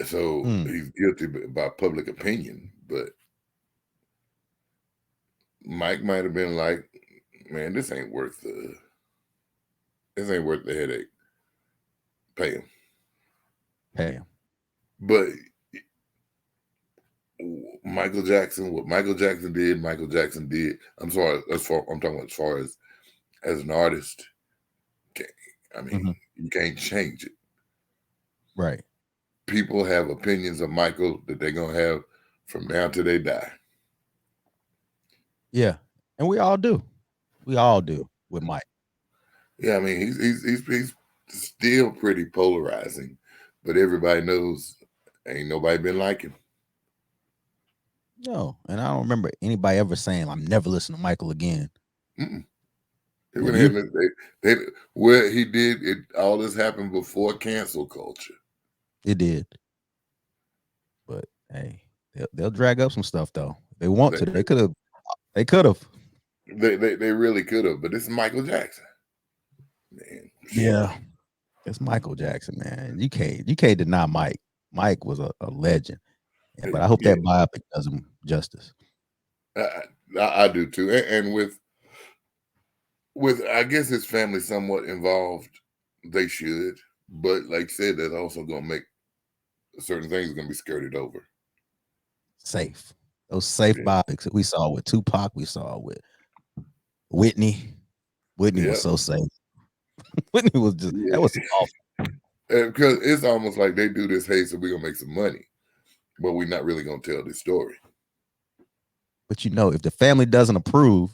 So Mm, he's guilty by public opinion, but Mike might have been like, "Man, this ain't worth the headache. Pay him." pay him. But Michael Jackson, what Michael Jackson did. I'm sorry, I'm talking about as far as an artist. I mean, Mhm. you can't change it. Right. People have opinions of Michael that they're gonna have from now till they die. Yeah. And we all do. We all do with Mike. Yeah, I mean, he's still pretty polarizing, but everybody knows ain't nobody been like him. No. And I don't remember anybody ever saying, I'm never listening to Michael again. Mm-mm. They Have went you? ahead and they where he did it. All this happened before cancel culture. It did. But hey, they'll drag up some stuff though. They want They to. They could have. They could have. they really could have, but this is Michael Jackson, man. Yeah. It's Michael Jackson, man. You can't deny Mike. Mike was a legend. But I hope Yeah, that biopic does him justice. I do too, and with I guess his family somewhat involved, they should. But like I said, that's also gonna make certain things gonna be skirted over. Safe. Those safe Yeah, biopics that we saw with Tupac, we saw with Whitney. Whitney was yeah, so safe. Whitney was just that yeah. was awful. Because it's almost like they do this, hey, so we're gonna make some money, but we're not really gonna tell this story. But if the family doesn't approve,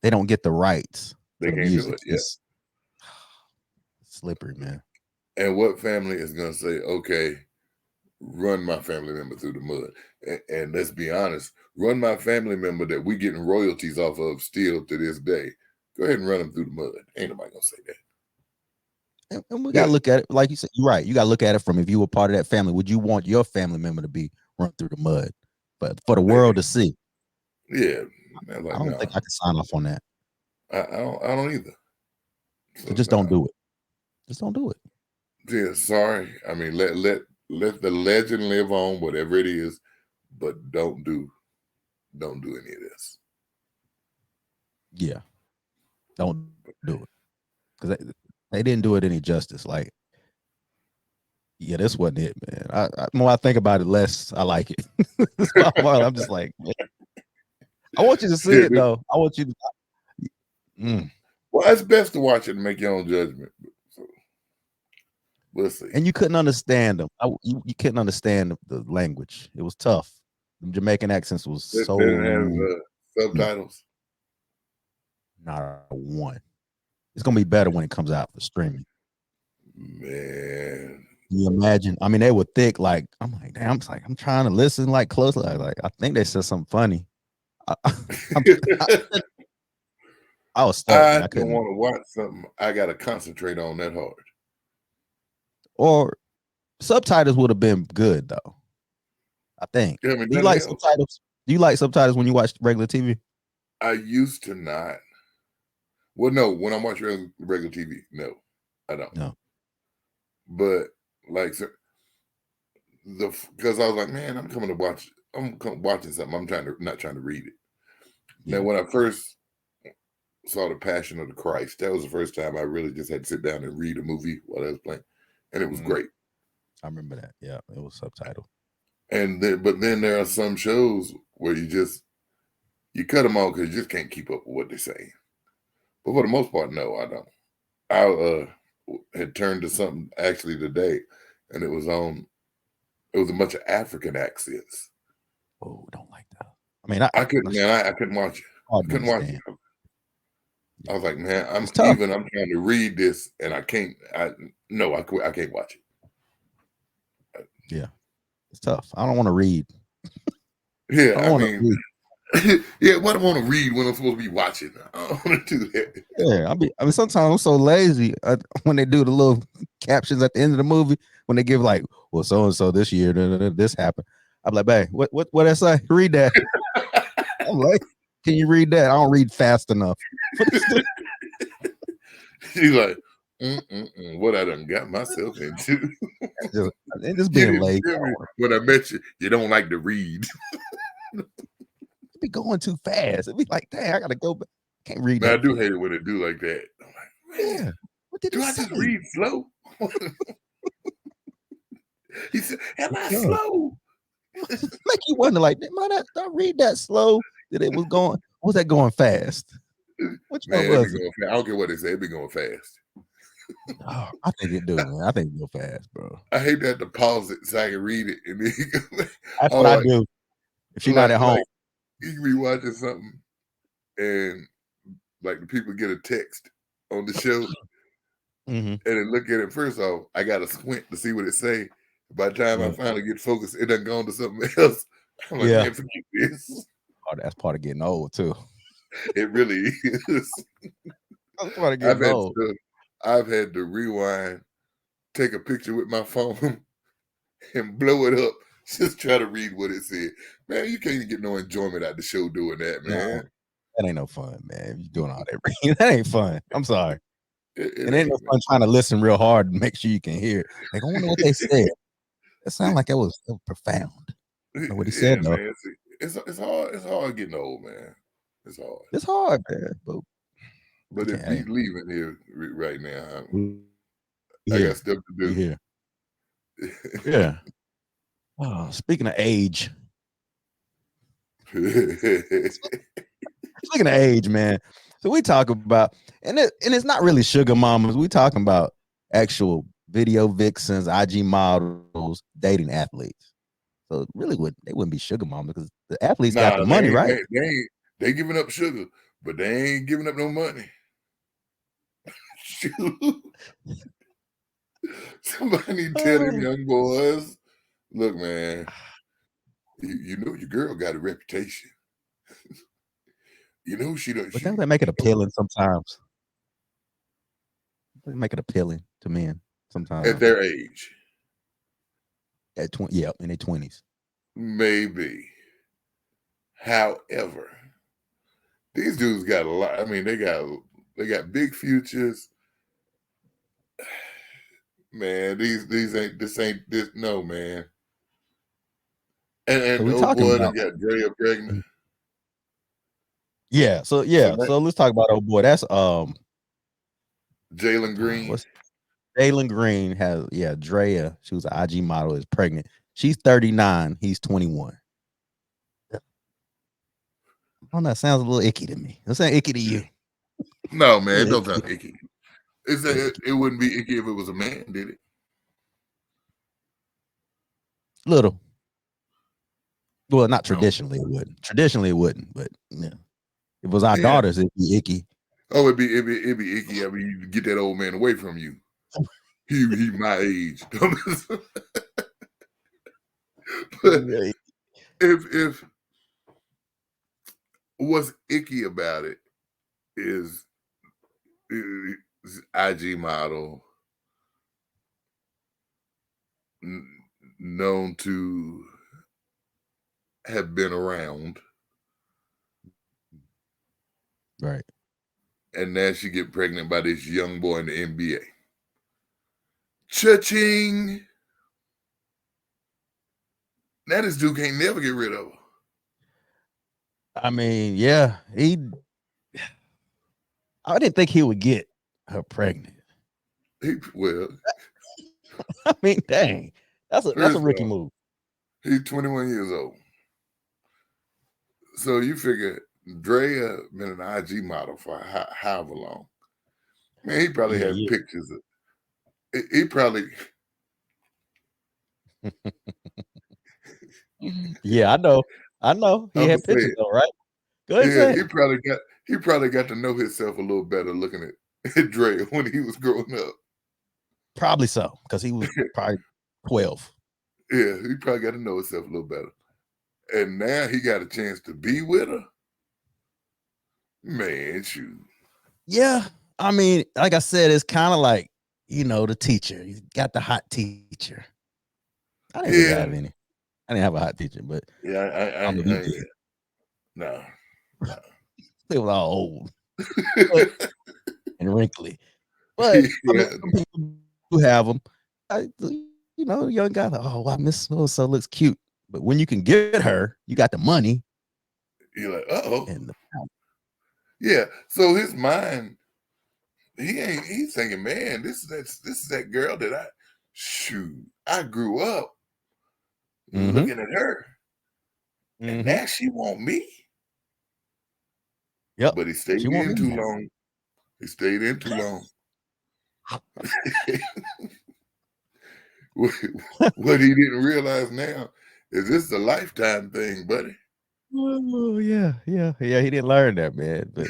they don't get the rights They to the can't do music. it. Yeah. It's slippery, man. And what family is gonna say, okay, run my family member through the mud? And let's be honest, run my family member that we getting royalties off of still to this day. Go ahead and run them through the mud. Ain't nobody gonna say that. And we Yeah, gotta look at it, like you said, you're right. You gotta look at it from if you were part of that family, would you want your family member to be run through the mud? But for the world to see, yeah. I'm I like, don't no, think I can sign off on that. I don't either. So So just don't no. do it. Just don't do it. Yeah, sorry. I mean, let the legend live on, whatever it is, but don't do any of this. Yeah. Don't do it. Because they didn't do it any justice. Like, yeah, this wasn't it, man. The more I think about it, less I like it. I'm just like, man, I want you to see Yeah, it though. I want you to. well, it's best to watch it and make your own judgment. So we'll see. And you couldn't understand them. You couldn't understand the language. It was tough. The Jamaican accents was They didn't so have subtitles. not one. It's gonna be better when it comes out for streaming. Man, Can you imagine? I mean, they were thick. Like I'm like, damn. I'm trying to listen like closely. Like I think they said something funny. I, I'm, I, I was stuck, man. I I don't couldn't. want to watch something. I got to concentrate on that hard. Or subtitles would have been good though. I think. Yeah, I mean, Do you nothing like else. subtitles? Do you like subtitles when you watch regular TV? I used to not. Well, no, when I'm watching regular TV, no, I don't. No. But like because I was like, man, I'm watching something. I'm not trying to read it. Yeah. Now, when I first saw The Passion of the Christ, that was the first time I really just had to sit down and read a movie while I was playing, and it was great. I remember that. Yeah, it was subtitled. But then there are some shows where you cut them off because you just can't keep up with what they're saying. But for the most part, no, I don't. I had turned to something actually today, and it was a bunch of African accents. Oh, don't like that. I mean, I couldn't watch it. hard I to couldn't watch understand. it. I was like, man, I'm It's tough. trying to read this, and I can't. I can't watch it. Yeah, it's tough. I don't want to read. Yeah, I don't want to read. yeah, what I want to read when I'm supposed to be watching. I don't want to do that. Yeah, I mean, sometimes I'm so lazy when they do the little captions at the end of the movie when they give like, well, so and so this year this happened. I'm like, babe, what I say? Read that. I'm like, can you read that? I don't read fast enough. She's like, what I done got myself into. just being lazy. When I met you, you don't like to read. Be going too fast. It'd be like, dang, I gotta go back. Can't read Man, that. I do hate it when they do like that. I'm like, man, yeah. What did do I just read slow? He said, am I slow? Make you wonder, like, might I read that slow? That it was going, was that going fast? Which man, one was it? Going fast. I don't care what they say, it be going fast. Oh, I think it do, man. I think it go fast, bro. I hate to have to pause it so I can read it. And then that's what I do. If you're not at home. You can be watching something and like the people get a text on the show and then look at it. First off, I got to squint to see what it say. By the time I finally get focused, it done gone to something else. I'm like, man, forget this. Oh, that's part of getting old too. It really is. That's part of getting old. I've had to rewind, take a picture with my phone, and blow it up. Just try to read what it said. Man, you can't even get no enjoyment out of the show doing that, man. No, that ain't no fun, man. You doing all that. That ain't fun. I'm sorry. It ain't no fun trying to listen real hard and make sure you can hear it. Like, I wonder what they said. It sounded like it was profound. I know what he said, though. Man, it's hard. It's hard getting old, man. It's hard. It's hard, man. But if he's leaving here right now, I got stuff to do. Here. Yeah. Oh, speaking of age. Speaking of age, man. So we talk about, and it's not really sugar mamas. We talking about actual video vixens, IG models, dating athletes. So really, they wouldn't be sugar mamas because the athletes got the money, right? They giving up sugar, but they ain't giving up no money. Somebody tell them young boys, look, man, you know your girl got a reputation. You know she don't. But don't they make it appealing sometimes? They make it appealing to men sometimes at their age. At 20, yeah, in their 20s. Maybe. However, these dudes got a lot. I mean, they got big futures. Man, this ain't no, man. And so old boy that got Drea pregnant. Yeah, so let's talk about old boy. That's Jalen Green. Jalen Green has Drea. She was an IG model, is pregnant. She's 39. He's 21. Oh, that sounds a little icky to me. It sounds icky to you. No, man, it don't sound icky. It wouldn't be icky if it was a man, did it? Little. Well, not traditionally it wouldn't. Traditionally it wouldn't, but yeah. If it was our daughters, it'd be icky. Oh, it'd be icky. I mean, you get that old man away from you. He my age. But if what's icky about it is IG model known to have been around, right? And now she get pregnant by this young boy in the NBA. Cha-ching! Now this dude can't never get rid of her. I mean, yeah, I didn't think he would get her pregnant. Well, I mean, dang, that's a rookie move. He's 21 years old. So you figure Drea been an IG model for however long. Man, he probably has pictures of. He probably. Yeah, I know. He had pictures though, right? Go ahead, Yeah, say he probably got to know himself a little better looking at Dre when he was growing up. Probably so, because he was probably 12. Yeah, he probably got to know himself a little better. And now he got a chance to be with her. Man, shoot. Yeah, I mean, like I said, it's kind of like, the teacher. You got the hot teacher. I didn't really have any. I didn't have a hot teacher, but I no. They were all old and wrinkly. But I mean, some people do have them. Young guy, like, oh, wow, Miss So looks cute. But when you can get her, you got the money. You're like, yeah. So his mind, he's thinking, man, this is that girl that I grew up looking at her. And now she want me. Yep. But he stayed in too long. He stayed in too long. What he didn't realize now is this is a lifetime thing, buddy. Oh, yeah. He didn't learn that, man. But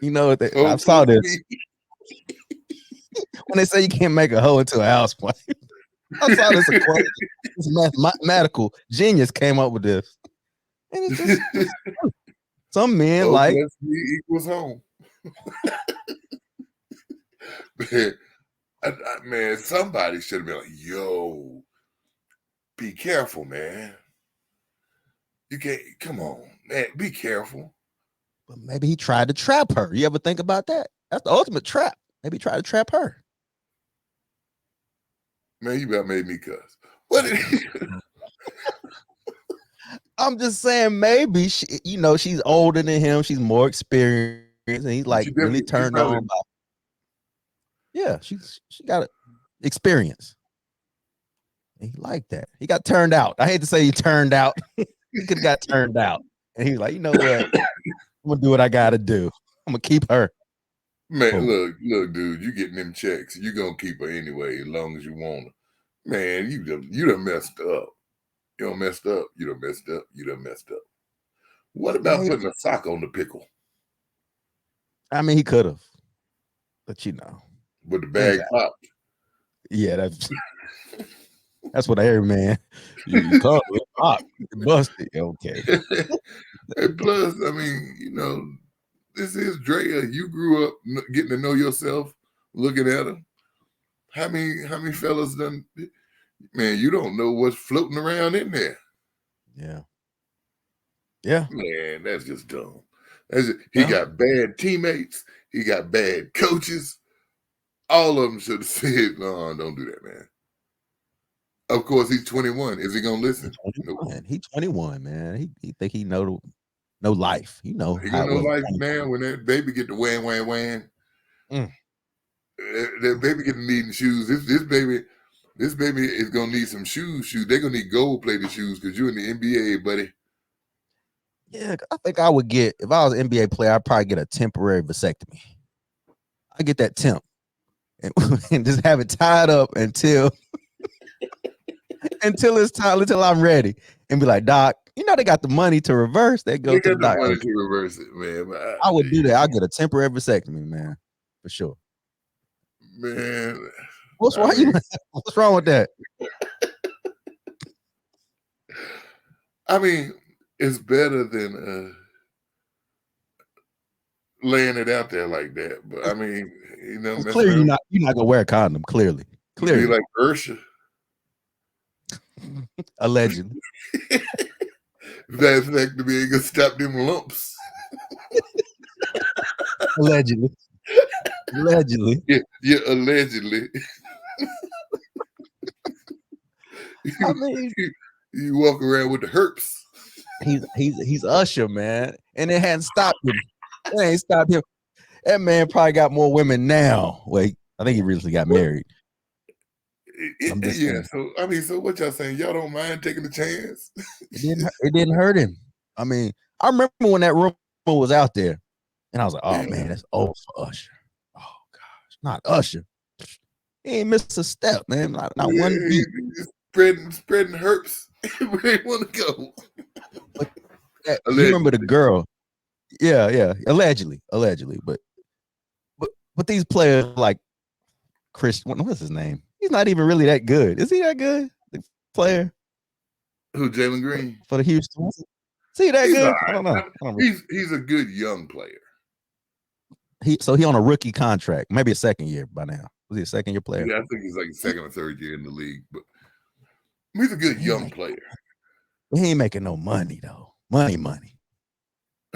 I saw this. When they say you can't make a hoe into a housewife. I saw this quote. This mathematical genius came up with this. And it's just some men like equals home. Man, somebody should have been like, yo, be careful, man. You can't, come on, man, be careful. But maybe he tried to trap her. You ever think about that? That's the ultimate trap. Maybe he tried to trap her. Man, you about made me cuss. What did he I'm just saying, maybe she's older than him. She's more experienced, and he's like really turned on by. Yeah, she got experience. He liked that. He got turned out. I hate to say he turned out. He could have got turned out, and he was like, you know what? I'm gonna do what I gotta do. I'm gonna keep her. Man, look, dude, you getting them checks. You gonna keep her anyway, as long as you want her. Man, you done messed up. You done messed up. You done messed up. You done messed up. What about putting a sock on the pickle? I mean, he could have, but But the bag popped. Yeah, that's what I hear, man. You caught it popped, busted. Okay. And plus, I mean, this is Drea. You grew up getting to know yourself, looking at her. How many fellas done? Man, you don't know what's floating around in there. Yeah. Man, that's just dumb. He got bad teammates. He got bad coaches. All of them should have said, "No, don't do that, man." Of course, he's 21. Is he gonna listen? He's 21, man. He think he know life. He gonna know life, man. When that baby get the wham. That baby get needing shoes. This baby is gonna need some shoes. They're gonna need gold-plated shoes because you're in the NBA, buddy. Yeah, I think I would get, if I was an NBA player, I'd probably get a temporary vasectomy. I get that temp and just have it tied up until it's time, until I'm ready, and be like, Doc, they got the money to reverse. They go to the doctor. Money to reverse it, man. I would do that. I'll get a temporary vasectomy, man, for sure. Man, what's wrong with that? I mean, it's better than laying it out there like that. But I mean, it's clear you're not gonna wear a condom. Clearly, be like Ursha. Allegedly. That's like to be able to stop them lumps. Allegedly. Allegedly. Yeah, allegedly. I you, mean, you walk around with the herpes. he's Usher, man, and it hadn't stopped him. It ain't stopped him. That man probably got more women now. Wait, I think he recently got married. I'm just Yeah. saying. So I mean, so what y'all saying? Y'all don't mind taking a chance? It didn't hurt him. I mean, I remember when that rumor was out there, and I was like, oh Yeah. man, that's old for Usher. Oh gosh, not Usher. He ain't missed a step, man. Not one beat. He's spreading herpes where he want to go. But you remember the girl? Yeah, allegedly, but these players like Chris, what's his name? He's not even really that good. Is he that good? The player Who, Jalen Green? for the Houston? Is he that He's good? all right. I don't know. He's a good young player. He on a rookie contract, maybe a second year by now. Was he a second year player? Yeah, I think he's like second or third year in the league, but he's a good young player. He ain't making no money though. Money.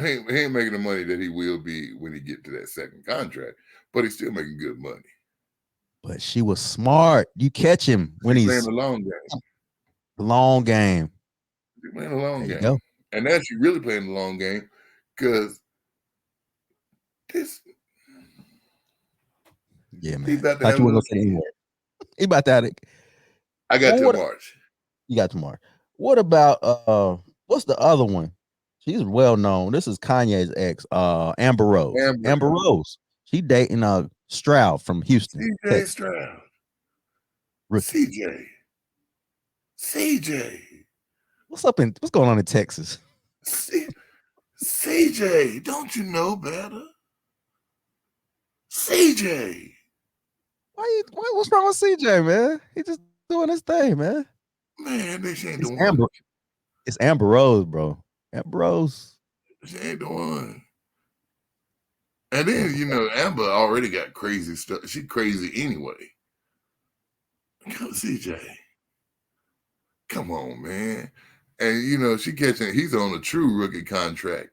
He ain't making the money that he will be when he get to that second contract, but he's still making good money. But she was smart. You catch him when he's playing the long game. The long game. He's playing the long game. Go. And now she's really playing the long game because this. Yeah, man. He's about to Thought have you were gonna say anywhere. He about to have it. I got to March. You got to March. What about what's the other one? She's well known. This is Kanye's ex, Amber Rose. Amber Rose. She dating Stroud from Houston. CJ Stroud. CJ. What's going on in Texas? CJ, don't you know better? CJ. What's wrong with CJ, man? He just doing his thing, man. Man, this ain't it's the Amber, one. It's Amber Rose, bro. Amber Rose. She ain't the one. And then, Amber already got crazy stuff. She crazy anyway. Come, CJ. Come on, man. And, she catching, he's on a true rookie contract.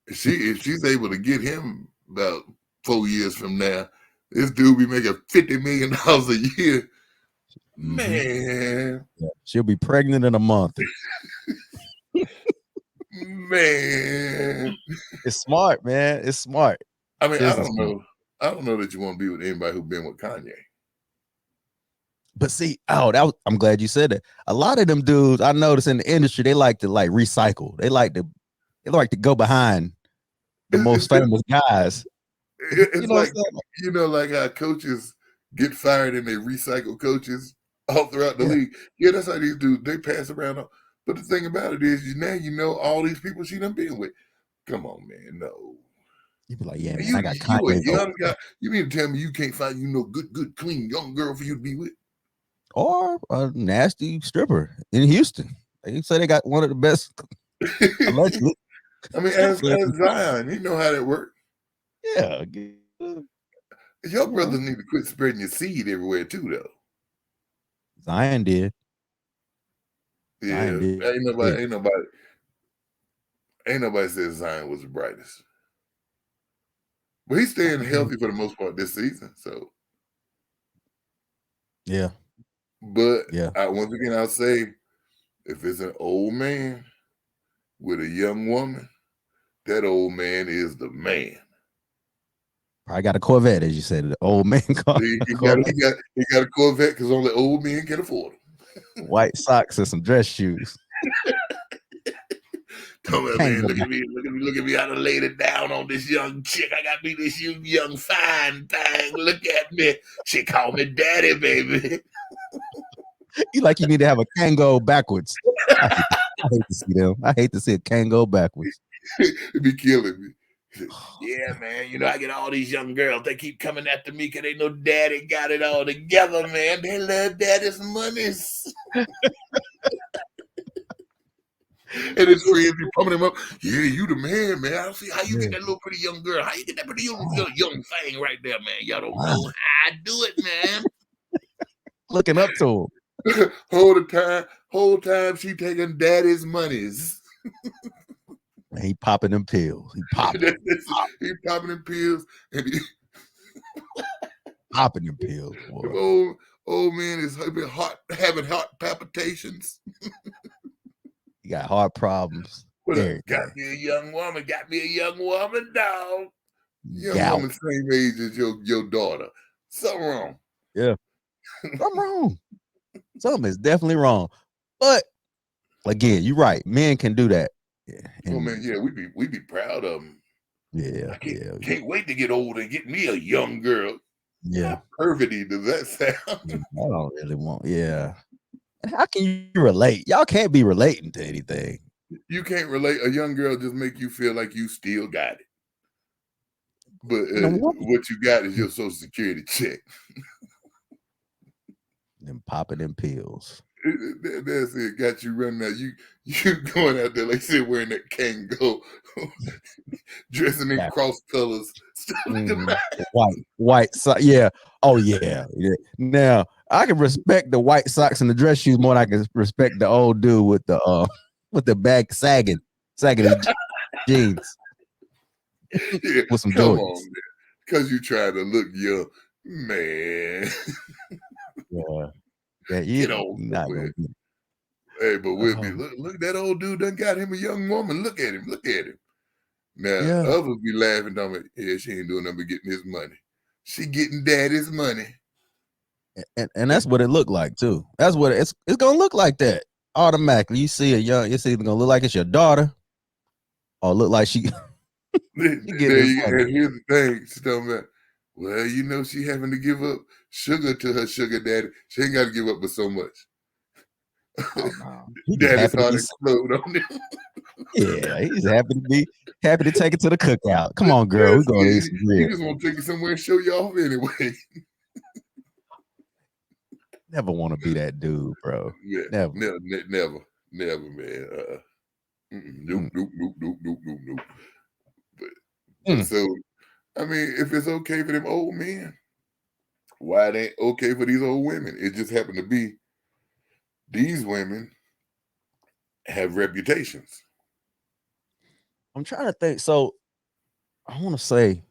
If she's able to get him about 4 years from now, this dude be making $50 million a year. Man. Yeah, she'll be pregnant in a month. Man. It's smart, man. It's smart. I mean, I don't know that you want to be with anybody who's been with Kanye. But see, I'm glad you said that. A lot of them dudes I notice in the industry, they like to recycle. They like to go behind the most famous guys. It's like how coaches get fired and they recycle coaches all throughout the league. Yeah, that's how these dudes, they pass around. But the thing about it is, now all these people she done been with. Come on, man, no. You be like, yeah, man, I got Kanye. You a young guy. You mean to tell me you can't find good, clean young girl for you to be with? Or a nasty stripper in Houston. They say they got one of the best. Allegedly. I mean, as Zion, you know how that works. Yeah. Your brothers need to quit spreading your seed everywhere too, though. Zion did. Yeah, Zion did. Ain't nobody said Zion was the brightest. But he's staying healthy for the most part this season, so. Yeah. But once again, I'll say, if it's an old man with a young woman, that old man is the man. I got a Corvette, as you said. The old man car. He got a Corvette because only old men can afford them. White socks and some dress shoes. Come on, man. Look at me. I done laid it down on this young chick. I got me this young fine thing. Look at me. She called me daddy, baby. You need to have a Kango backwards. I hate to see them. I hate to see a Kango backwards. It'd be killing me. Yeah, man. I get all these young girls. They keep coming after me because they know daddy got it all together, man. They love daddy's monies. And his friends be pumping him up. Yeah, you the man, man. I don't see how you get that little pretty young girl. How you get that pretty young thing right there, man? Y'all don't know how I do it, man. Looking up to him. Whole time she taking daddy's monies. he popping them pills. He popping them, He popping them pills, and popping them pills, the boy. old man is having heart palpitations. He got heart problems. What up? Got Everything. me a young woman. Got me a young woman, dog. Young Gout. woman, same age as your daughter. Something wrong. Yeah. Something wrong. Something is definitely wrong. But again, you're right. Men can do that. Yeah. Oh man, yeah, we be proud of them. Yeah. I Yeah. can't wait to get old and get me a young girl. Yeah. How perverty does that sound? I don't really want. Yeah. And how can you relate? Y'all can't be relating to anything. You can't relate. A young girl just make you feel like you still got it. But what you got is your Social Security check. Them popping them pills. That's it. Got you running out. You going out there like say wearing that Kango, dressing in cross colors. White socks. Yeah. Oh yeah. Now I can respect the white socks and the dress shoes more than I can respect the old dude with the back sagging his jeans. Yeah, with some come Jordans. on, man. Because you try to look young, man. Yeah. Get on with. Hey, but we'll be look that old dude done got him a young woman. Look at him. Now others be laughing on me. Yeah, she ain't doing nothing but getting his money. She getting daddy's money. And that's what it looked like too. That's what it's gonna look like that automatically. You see it's either gonna look like it's your daughter or look like she. And here's the thing, she's talking about. Well, you know, she having to give up sugar to her sugar daddy. She ain't got to give up but so much. Oh, no. Daddy's heart explode on him. Yeah, he's happy to take it to the cookout. Come on, girl, we're gonna eat some He ribs. just want to take you somewhere and show you off anyway. Never want to be that dude, bro. Yeah, never, man. Nope. But so, I mean, if it's okay for them old men, why it ain't okay for these old women? It just happened to be these women have reputations. I'm trying to think. So I want to say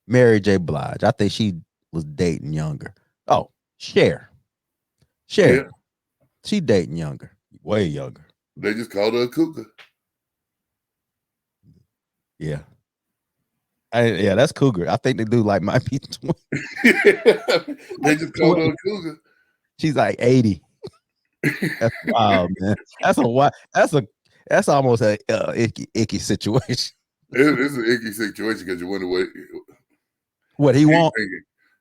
Mary J. Blige. I think she was dating younger. Oh, Cher. Yeah. She dating younger, way younger. They just called her a cougar. Yeah. That's cougar. I think the dude might be 20. They just called her a cougar. She's like 80. That's wild, man. That's almost a icky situation. It's an icky situation because you wonder what he want.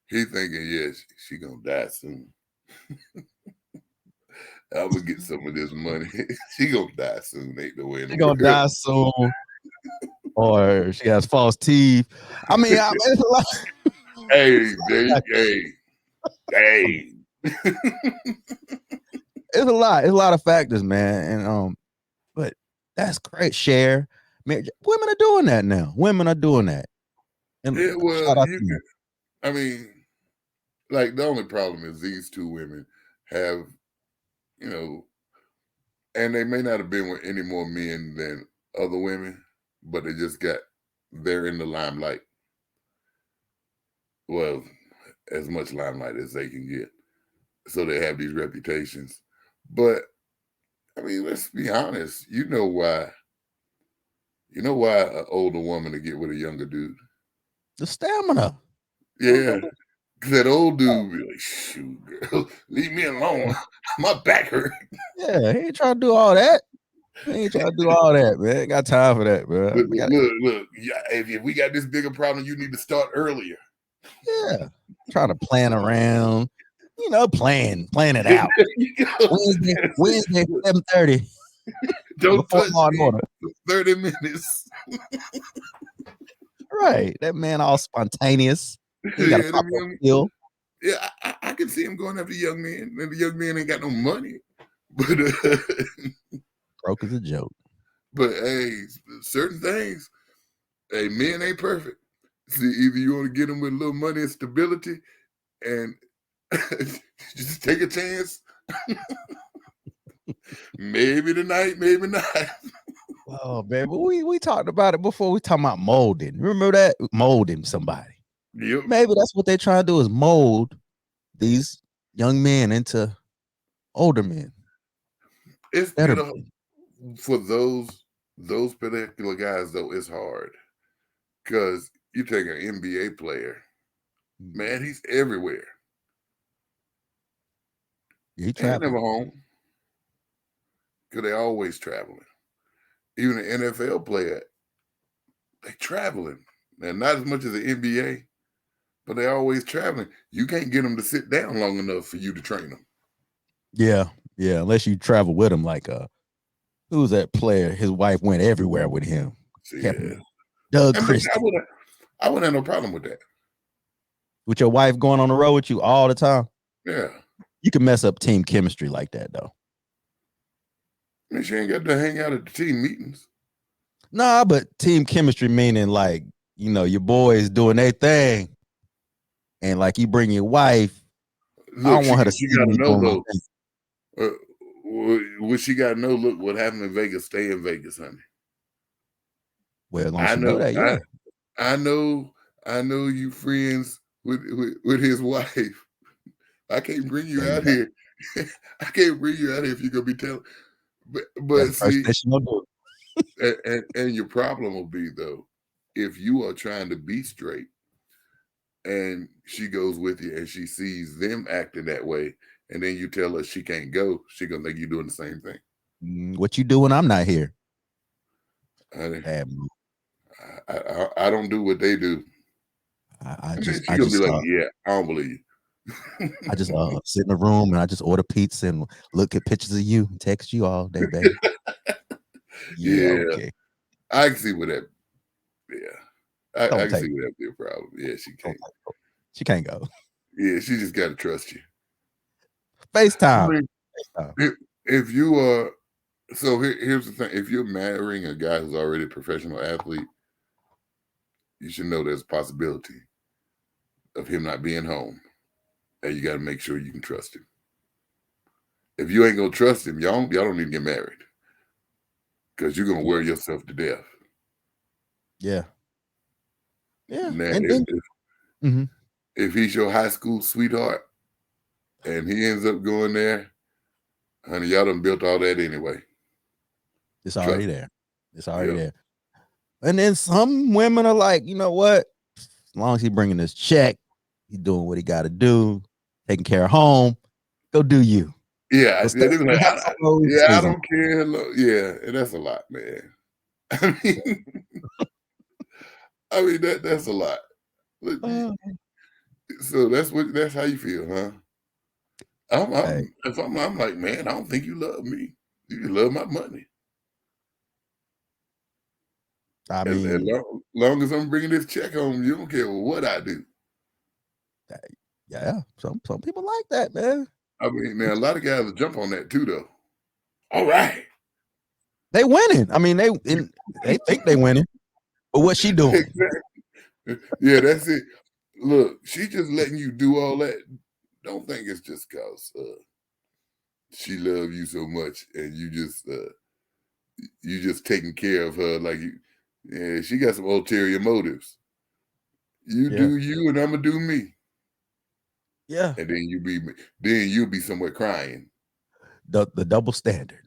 He thinking, yes, she gonna die soon. I'm gonna get some of this money. She gonna die soon. Ain't no way. She gonna die soon, or she has false teeth. I mean, it's a lot. Hey. It's a lot. It's a lot of factors, man. And but that's great. Cher, women are doing that now. Women are doing that. And yeah, well, I mean, like the only problem is these two women have, you know, and they may not have been with any more men than other women, but they're in the limelight. Well, as much limelight as they can get. So they have these reputations. But I mean, let's be honest. You know why an older woman to get with a younger dude? The stamina. Yeah. That old dude be like, shoot, girl, leave me alone. My back hurt. Yeah, he ain't trying to do all that. Man. Ain't got time for that, bro. Look. If we got this bigger problem, you need to start earlier. Yeah. Trying to plan around. Plan it out. Wednesday, 7:30. Don't touch me for 30 minutes. Right. That man all spontaneous. He got a pop pill. Yeah, I can see him going after young men. And the young man ain't got no money. But broke as a joke. But hey, certain things, hey, men ain't perfect. See, either you want to get them with a little money and stability and just take a chance. Maybe tonight, maybe not. Oh, man, but we talked about it before. We talking about molding. Remember that? Molding somebody. Yep. Maybe that's what they're trying to do is mold these young men into older men. It's Better for those particular guys though. It's hard because you take an NBA player, man, he's everywhere. He Ain't traveling. never home because they always traveling. Even an NFL player, they traveling. And not as much as the NBA, but they always traveling. You can't get them to sit down long enough for you to train them. Yeah, unless you travel with him. Like who's that player? His wife went everywhere with him. Kept Yeah. Doug And Christie. I wouldn't have no problem with that. With your wife going on the road with you all the time. Yeah. You can mess up team chemistry like that though. I mean, she ain't got to hang out at the team meetings. Nah, but team chemistry meaning like, your boys doing their thing. And like you bring your wife. I Look, don't want her to she see got me to know doing my though. thing. What she got to know? Look, what happened in Vegas. Stay in Vegas, honey. Well, as long as I she know know. that, yeah. I know. I know you friends with his wife. I can't bring you out here. I can't bring you out here if you're gonna be telling. That's But the first see, thing she gonna do. and your problem will be though, if you are trying to be straight, and she goes with you, and she sees them acting that way, and then you tell her she can't go, she gonna think you're doing the same thing. What you do when I'm not here? Honey, Bad move. I don't do what they do. I And then just she I gonna be just like, yeah, I don't believe you. I just sit in the room and I just order pizza and look at pictures of you and text you all day, baby. Yeah, Yeah, okay. I can see what that. Yeah, I Don't can take see what that be a problem. Yeah, she don't can't. take She can't go. Yeah, she just got to trust you. I FaceTime. mean, FaceTime. if you are, so here's the thing: if you're marrying a guy who's already a professional athlete, you should know there's a possibility of him not being home, and you got to make sure you can trust him. If you ain't gonna trust him, y'all don't need to get married because you're gonna Yeah. wear yourself to death. Yeah. Yeah. Now, And then mhm. if he's your high school sweetheart and he ends up going there, honey, y'all done built all that anyway. It's already Trust there. It's me. already Yep. there. And then some women are like, you know what? As long as he's bringing this check, he's doing what he got to do, taking care of home. Go do you. Yeah, Go yeah, stay. they be Go like, have some of those yeah, I days on. don't care. Yeah, and that's a lot, man. I mean, that's a lot. Look, Uh, so that's how you feel, huh? hey, I'm like, man, I don't think you love me. You love my money. I As mean, long as I'm bringing this check home, you don't care what I do. yeah, some people like that, man. I mean, now a lot of guys will jump on that too, though. All right. They winning. I mean, they think they winning, but what she doing? Exactly. Yeah, that's it. Look, she just letting you do all that. Don't think it's just cause she loves you so much and you just taking care of her like you. Yeah, she got some ulterior motives. You Yeah, do you, and I'ma do me, yeah. and then you'll be somewhere crying. The double standard.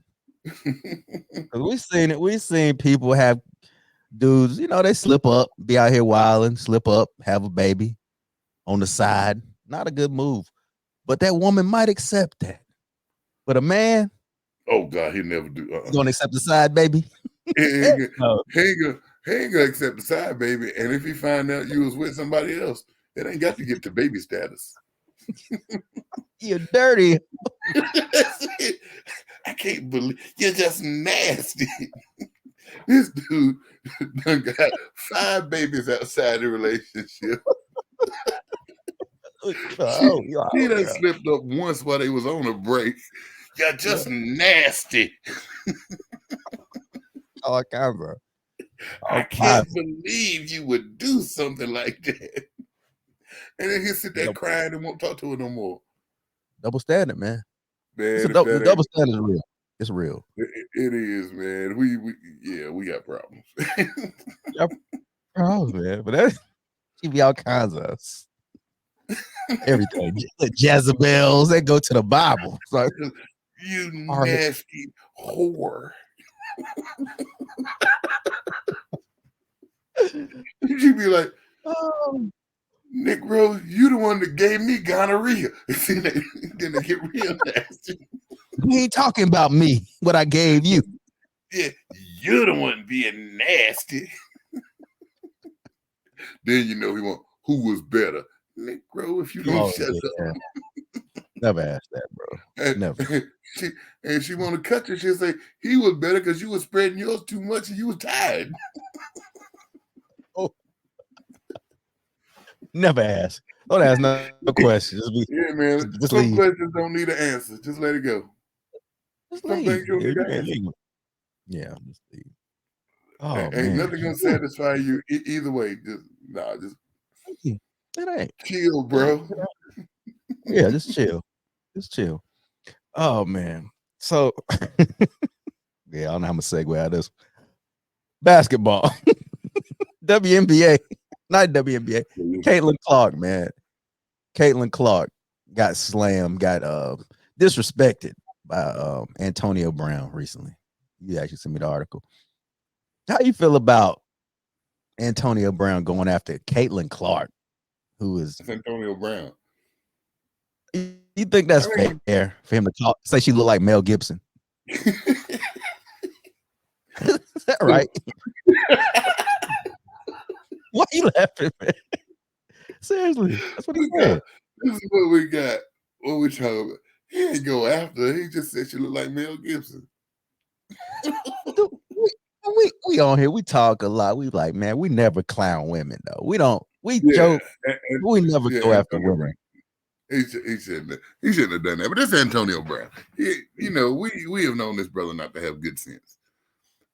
'Cause we seen it. We seen people have dudes. They slip up, be out here wilding, slip up, have a baby on the side. Not a good move. But that woman might accept that. But a man, Oh God, he never do. he gonna accept the side baby. He ain't, Heck gonna- no. he ain't gonna accept the side baby. And if he find out you was with somebody else, it ain't got to get to baby status. You're dirty. That's it. I can't believe you're just nasty. This dude done got 5 babies outside the relationship. She, Oh, you he all done girl. slipped up once while they was on a break. You're Yeah, just nasty. all kinds of I all can't kinds believe you would do something like that. And then he'll sit there of crying and won't talk to her no more. double standard, man. Man, The double standard is real. It's real. It is, man. We got problems. Yep. Oh man, but that she be all kinds of everything. Jezebels, they go to the Bible. So You are nasty whore. She be like, oh, Negro, you the one that gave me gonorrhea. Then they get real nasty. he ain't talking about me, what I gave you. Yeah, you're the one being nasty. Then you know he want who was better. Negro, if you don't shut Yeah. up. Never asked that, bro. And, Never. she want to cut you. She'll say, he was better because you were spreading yours too much and you was tired. Oh. Never ask. Don't ask no questions. Yeah, man. Just Some leave. questions don't need an answer. Just let it go. Just Some leave. things you don't need an answer. Yeah, just leave. Oh Ain't man. nothing gonna satisfy you either way. Just It ain't. chill, bro. Yeah, just chill. Just chill. Oh man. So yeah, I don't know how I'm gonna segue out of this. Basketball. WNBA. Not WNBA. Caitlin Clark, man. Caitlin Clark got slammed, got disrespected by Antonio Brown recently. You actually sent me the article. How you feel about Antonio Brown going after Caitlin Clark, who is It's Antonio Brown. you think that's fair for him to say she looked like Mel Gibson? Is that right? Why are you laughing, man? Seriously, that's what he said. This is what we got. What we talking about? He ain't go after her. He just said she looked like Mel Gibson. We on here. We talk a lot. We like, man. We never clown women though. We don't. We joke. We never go after women. He shouldn't have done that. But that's Antonio Brown. We have known this brother not to have good sense.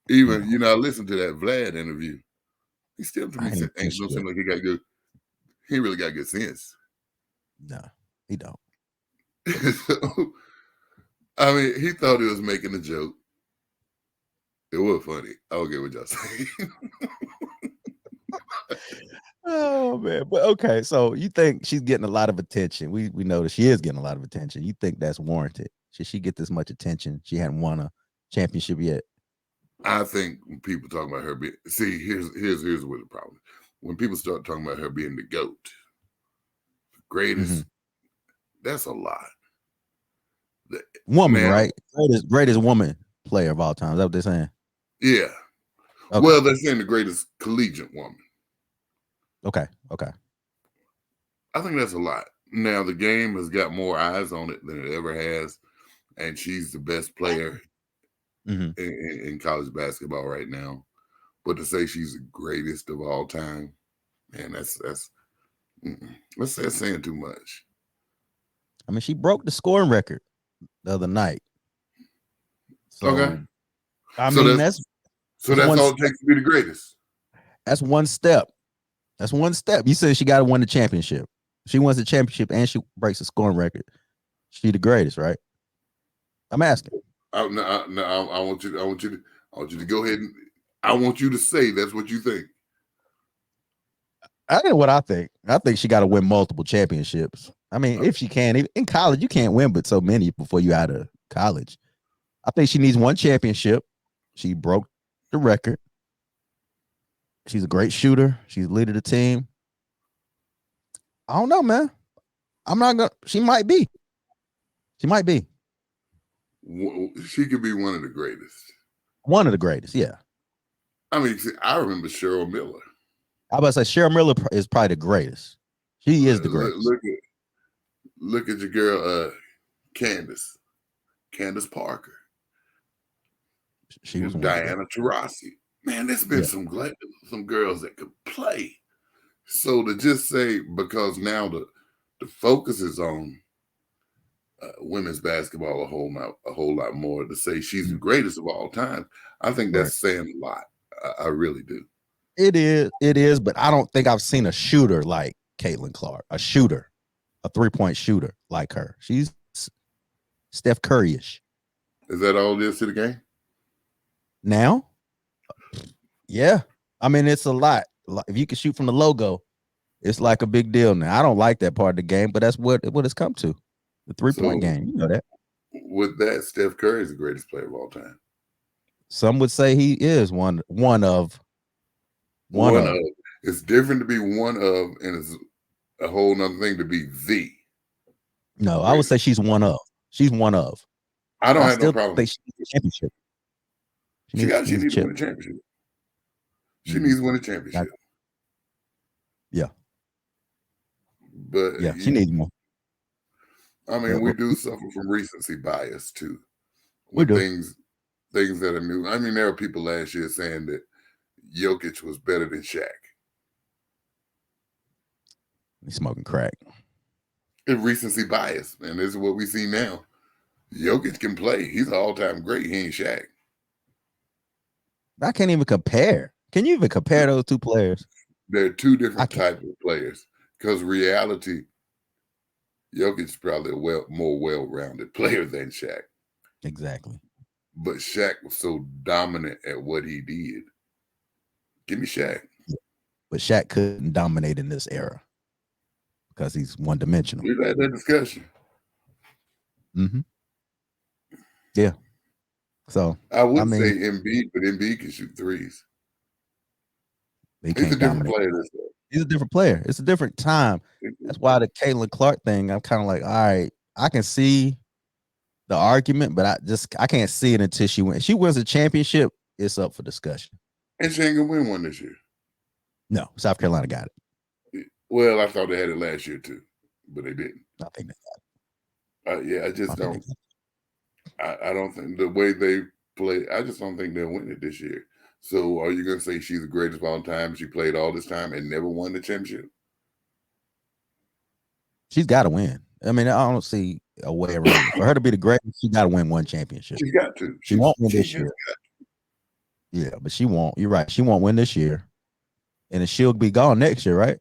Even I listened to that Vlad interview. He still to me ain't no seem like he got good. He really got good sense. No, he don't. So, I mean, he thought he was making a joke. It was funny. I don't get what y'all saying. Oh man, but okay. So you think she's getting a lot of attention? We know that she is getting a lot of attention. You think that's warranted? Should she get this much attention? She hadn't won a championship yet. I think when people talk about her being, here's what the problem is. When people start talking about her being the GOAT, greatest, that's a lot. Woman, right? Greatest woman player of all time. Is that what they're saying? Yeah. Okay. Well, they're saying the greatest collegiate woman. Okay. I think that's a lot. Now, the game has got more eyes on it than it ever has, and she's the best player in college basketball right now. But to say she's the greatest of all time, man, that's saying too much. I mean, she broke the scoring record the other night. So, okay. I mean, that's all it takes to be the greatest. That's one step. That's one step. You said she got to win the championship. She wins the championship and she breaks the scoring record. She the greatest, right? I'm asking. I want you to go ahead and I want you to say that's what you think. I know what I think. I think she got to win multiple championships. I mean, if she can, in college, you can't win but so many before you out of college. I think she needs one championship. She broke the record. She's a great shooter. She's the leader of the team. I don't know, man. I'm not gonna. She might be. She might be. She could be one of the greatest. One of the greatest, yeah. I mean, I remember Cheryl Miller. I was about to say Cheryl Miller is probably the greatest. She is the greatest. Look at your girl, Candace Parker. She was Diana Taurasi. Man, there's been some girls that could play. So to just say because now the focus is on women's basketball a whole lot more, to say she's the greatest of all time, I think that's saying a lot. I really do. It is, but I don't think I've seen a shooter like Caitlin Clark, a 3-point shooter like her. She's Steph Curry-ish. Is that all it is to the game? Now, yeah. I mean, it's a lot. If you can shoot from the logo, it's like a big deal now. I don't like that part of the game, but that's what it's come to. The 3-point So game. You know that. with that, Steph Curry is the greatest player of all time. Some would say he is one of. One of. It's different to be one of, and it's a whole nother thing to be the No, I would say greatest. she's one of. She's one of. I don't I have no still problem. think she needs a championship. She She needs a needs to chip. win a championship. She needs to win a championship. Yeah. But Yeah, she needs more. I mean, we do suffer from recency bias too. We With do. things that are new. I mean, there were people last year saying that Jokic was better than Shaq. He's smoking crack. It's recency bias, and this is what we see now. Jokic can play. He's an all-time great. He ain't Shaq. I can't even compare. Can you even compare those two players? They're two different types of players. Because reality, Jokic is probably a more well-rounded player than Shaq. Exactly. But Shaq was so dominant at what he did. Give me Shaq. But Shaq couldn't dominate in this era because he's one-dimensional. We've had that discussion. Yeah. So I would say Embiid, but Embiid can shoot threes. He's a different player. He's a different player. It's a different time. That's why the Caitlin Clark thing, I'm kind of like, all right, I can see the argument, but I can't see it until she wins. If she wins a championship, it's up for discussion. And she ain't gonna win one this year. No, South Carolina got it. Well, I thought they had it last year too, but they didn't. I think they got it. Yeah, I just don't. I don't think the way they play. I just don't think they'll win it this year. So, are you gonna say she's the greatest of all time? She played all this time and never won the championship. She's got to win. I mean, I don't see a way around it. For her to be the greatest, she got to win one championship. She's got to. She won't win this year. Yeah, but she won't. You're right. She won't win this year, and then she'll be gone next year, right?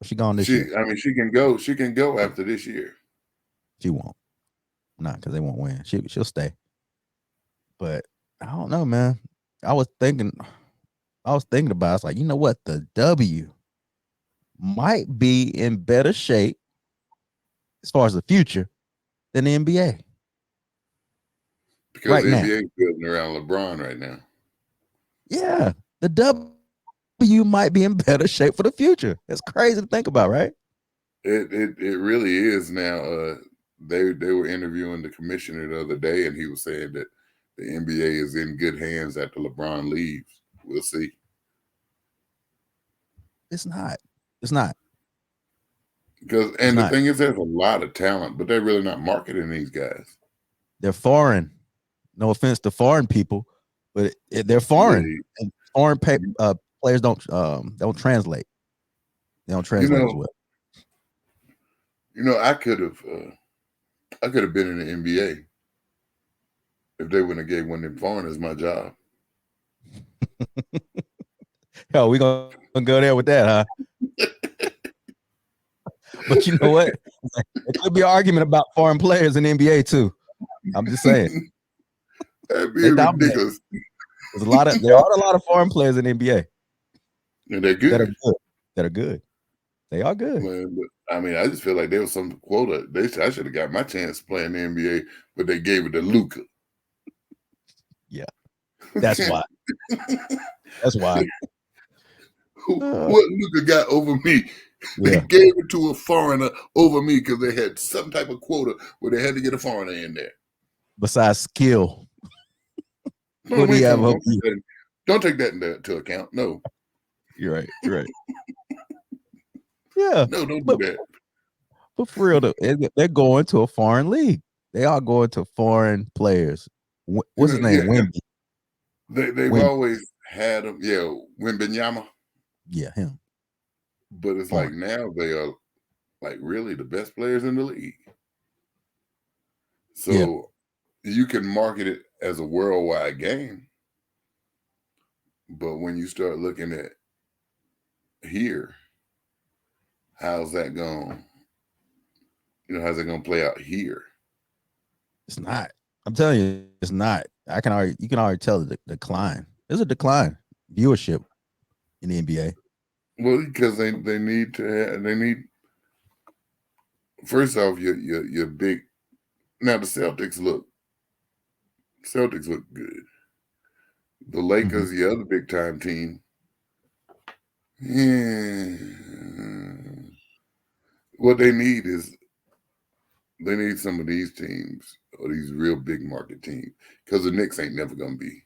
Or she gone this year? I mean, she can go. She can go after this year. She won't. Not because they won't win. She'll stay. But I don't know, man. I was thinking about it. It's like, you know what? The W might be in better shape as far as the future than the NBA. Because the NBA is building around LeBron right now. Yeah. The W might be in better shape for the future. That's crazy to think about, right? It really is now. They were interviewing the commissioner the other day, and he was saying that the NBA is in good hands after LeBron leaves. We'll see. It's not. It's not. Because the thing is, there's a lot of talent, but they're really not marketing these guys. They're foreign. No offense to foreign people, but they're foreign. And foreign players don't translate. They don't translate as well. You know, I could have been in the NBA if they wouldn't have gave one of them foreigners my job. Yo, we gonna go there with that, huh? But you know what? There could be an argument about foreign players in the NBA too. I'm just saying. That'd be ridiculous. There are a lot of foreign players in the NBA. And they're good. That are good. They are good. Man, but, I mean, I just feel like there was some quota. I should have got my chance playing the NBA, but they gave it to Luka. Yeah. That's why. That's why. What Luka got over me? They gave it to a foreigner over me because they had some type of quota where they had to get a foreigner in there. Besides skill. Don't take that into account. No. You're right. You're right. Yeah. No, don't do that. But for real, though, they're going to a foreign league. They are going to foreign players. What's his name? Wemby. They've always had him. Yeah, Wembenyama. Yeah, him. But it's like now they are like really the best players in the league. So you can market it as a worldwide game. But when you start looking at here, how's that going? How's it going to play out here? It's not. I'm telling you, it's not. You can already tell the decline. There's a decline viewership in the NBA. Well, because they need to have, they need first off your big now the Celtics look good. The Mhm. Lakers, the other big time team, yeah, what they need is they need some of these teams or these real big market teams because the Knicks ain't never gonna be.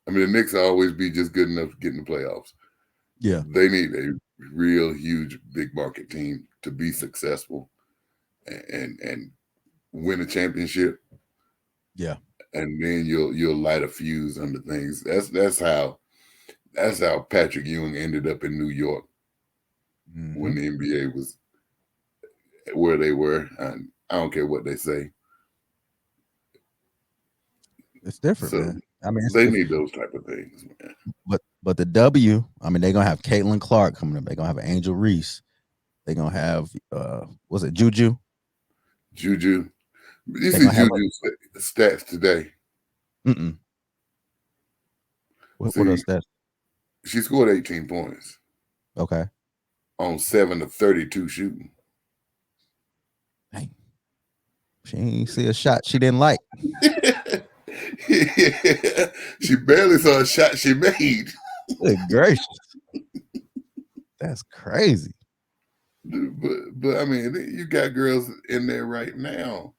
I mean, the Knicks will always be just good enough to get in the playoffs. Yeah, They need a real huge big market team to be successful and win a championship, yeah. and then you'll light a fuse under things. That's how Patrick Ewing ended up in New York when Mhm. the NBA was where they were. And I don't care what they say. It's different, So man. I mean, it's they different. need those type of things, man. But the W, I mean, they're gonna have Caitlin Clark coming up. They're gonna have Angel Reese. They're gonna have was it Juju? Juju, you They're see gonna have Juju's stats today. mm-mm. What See, else that? she scored 18 points Okay. on 7 of 32 shooting. Dang. She ain't see a shot she didn't like. She barely saw a shot she made. Good gracious. That's crazy. But I mean, you got girls in there right now.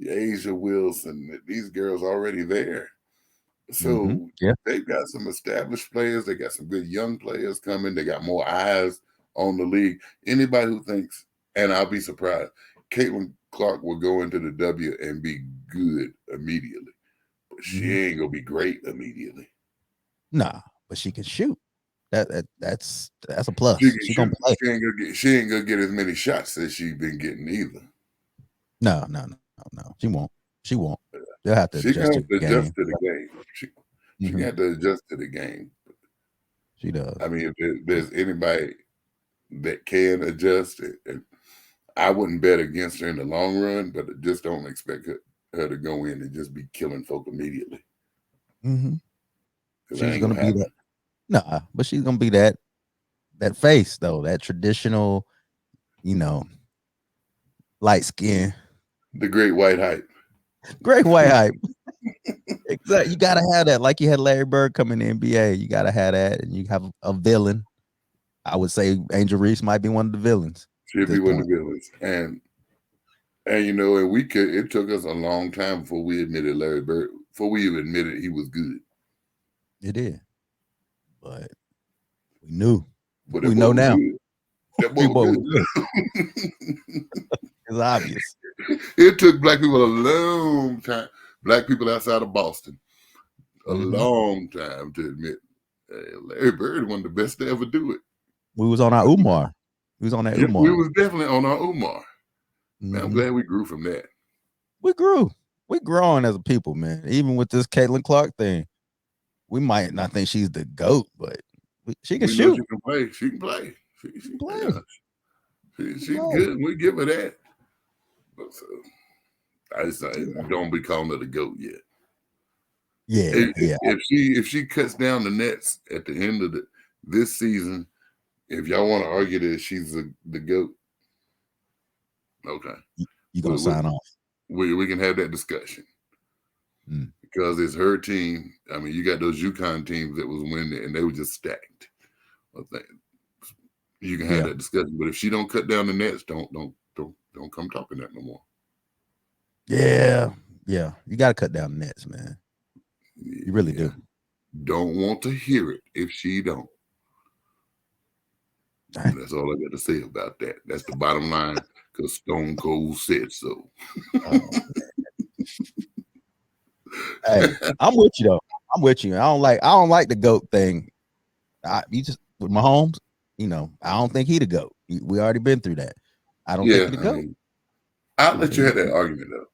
Asia Wilson, these girls already there. Mm-hmm. So Yeah. they've got some established players. They got some good young players coming. They got more eyes on the league. Anybody who thinks, and I'll be surprised, Caitlin Clark will go into the W and be good immediately, but she Mm-hmm. ain't gonna be great immediately. Nah, but she can shoot. That's a She plus. can She gonna shoot. play. She ain't gonna get as many shots as she been getting either. No, no, no, no. She won't. She won't. They'll have to She adjust gonna to have to the adjust game. to the game. She Hmm. got to adjust to the game. She does. I mean, if there's anybody that can adjust, and I wouldn't bet against her in the long run, but just don't expect her to go in and just be killing folk immediately Hmm. because that She's ain't gonna gonna be that. happen. Nah, but she's gonna be that face though. That traditional, you know, light skin, The great white hype. great white hype. Exactly. You gotta have that. Like you had Larry Bird come in the NBA. You gotta have that, and you have a villain. I would say Angel Reese might be one of the villains at She'll be this one of point. the villains, and you know, and we could. It took us a long time before we admitted Larry Bird. Before we even admitted he was good, It is, but we knew. but that We boy know was now. good. That boy We was boy, we knew. good. It's obvious. It took black people a long time. Black people outside of Boston a Hmm. long time to admit Larry Bird one of the best to ever do it. We was on our Umar. We was on that Yeah, we Umar. was definitely on our Umar. Man, I'm Hmm. glad we grew from that. We grew. We growing as a people, man. Even with this Caitlin Clark thing, we might not think she's the goat, but she can We know shoot. she can play. She can play. She can Yeah, play. She can she's play. good. We give her that. But so, I just don't be calling her the goat yet. Yeah, yeah. If she cuts down the nets at the end of this season, if y'all want to argue that she's the goat, okay, You gonna we, sign off? we can have that discussion Mm. because it's her team. I mean, you got those UConn teams that was winning and they were just stacked. I think you can have Yeah, that discussion, but if she don't cut down the nets, don't come talking that no more. yeah, yeah. You got to cut down the nets, man. You really Yeah, do. don't want to hear it if she don't. Dang. That's all I got to say about that. That's the bottom line because Stone Cold said so. Oh, hey, I'm with you though. I'm with you. I don't like the goat thing. You just with Mahomes, I don't think he the goat. We already been through that. I don't think Yeah, he the I goat. mean, I'll I don't let think you he have the that GOAT. argument though.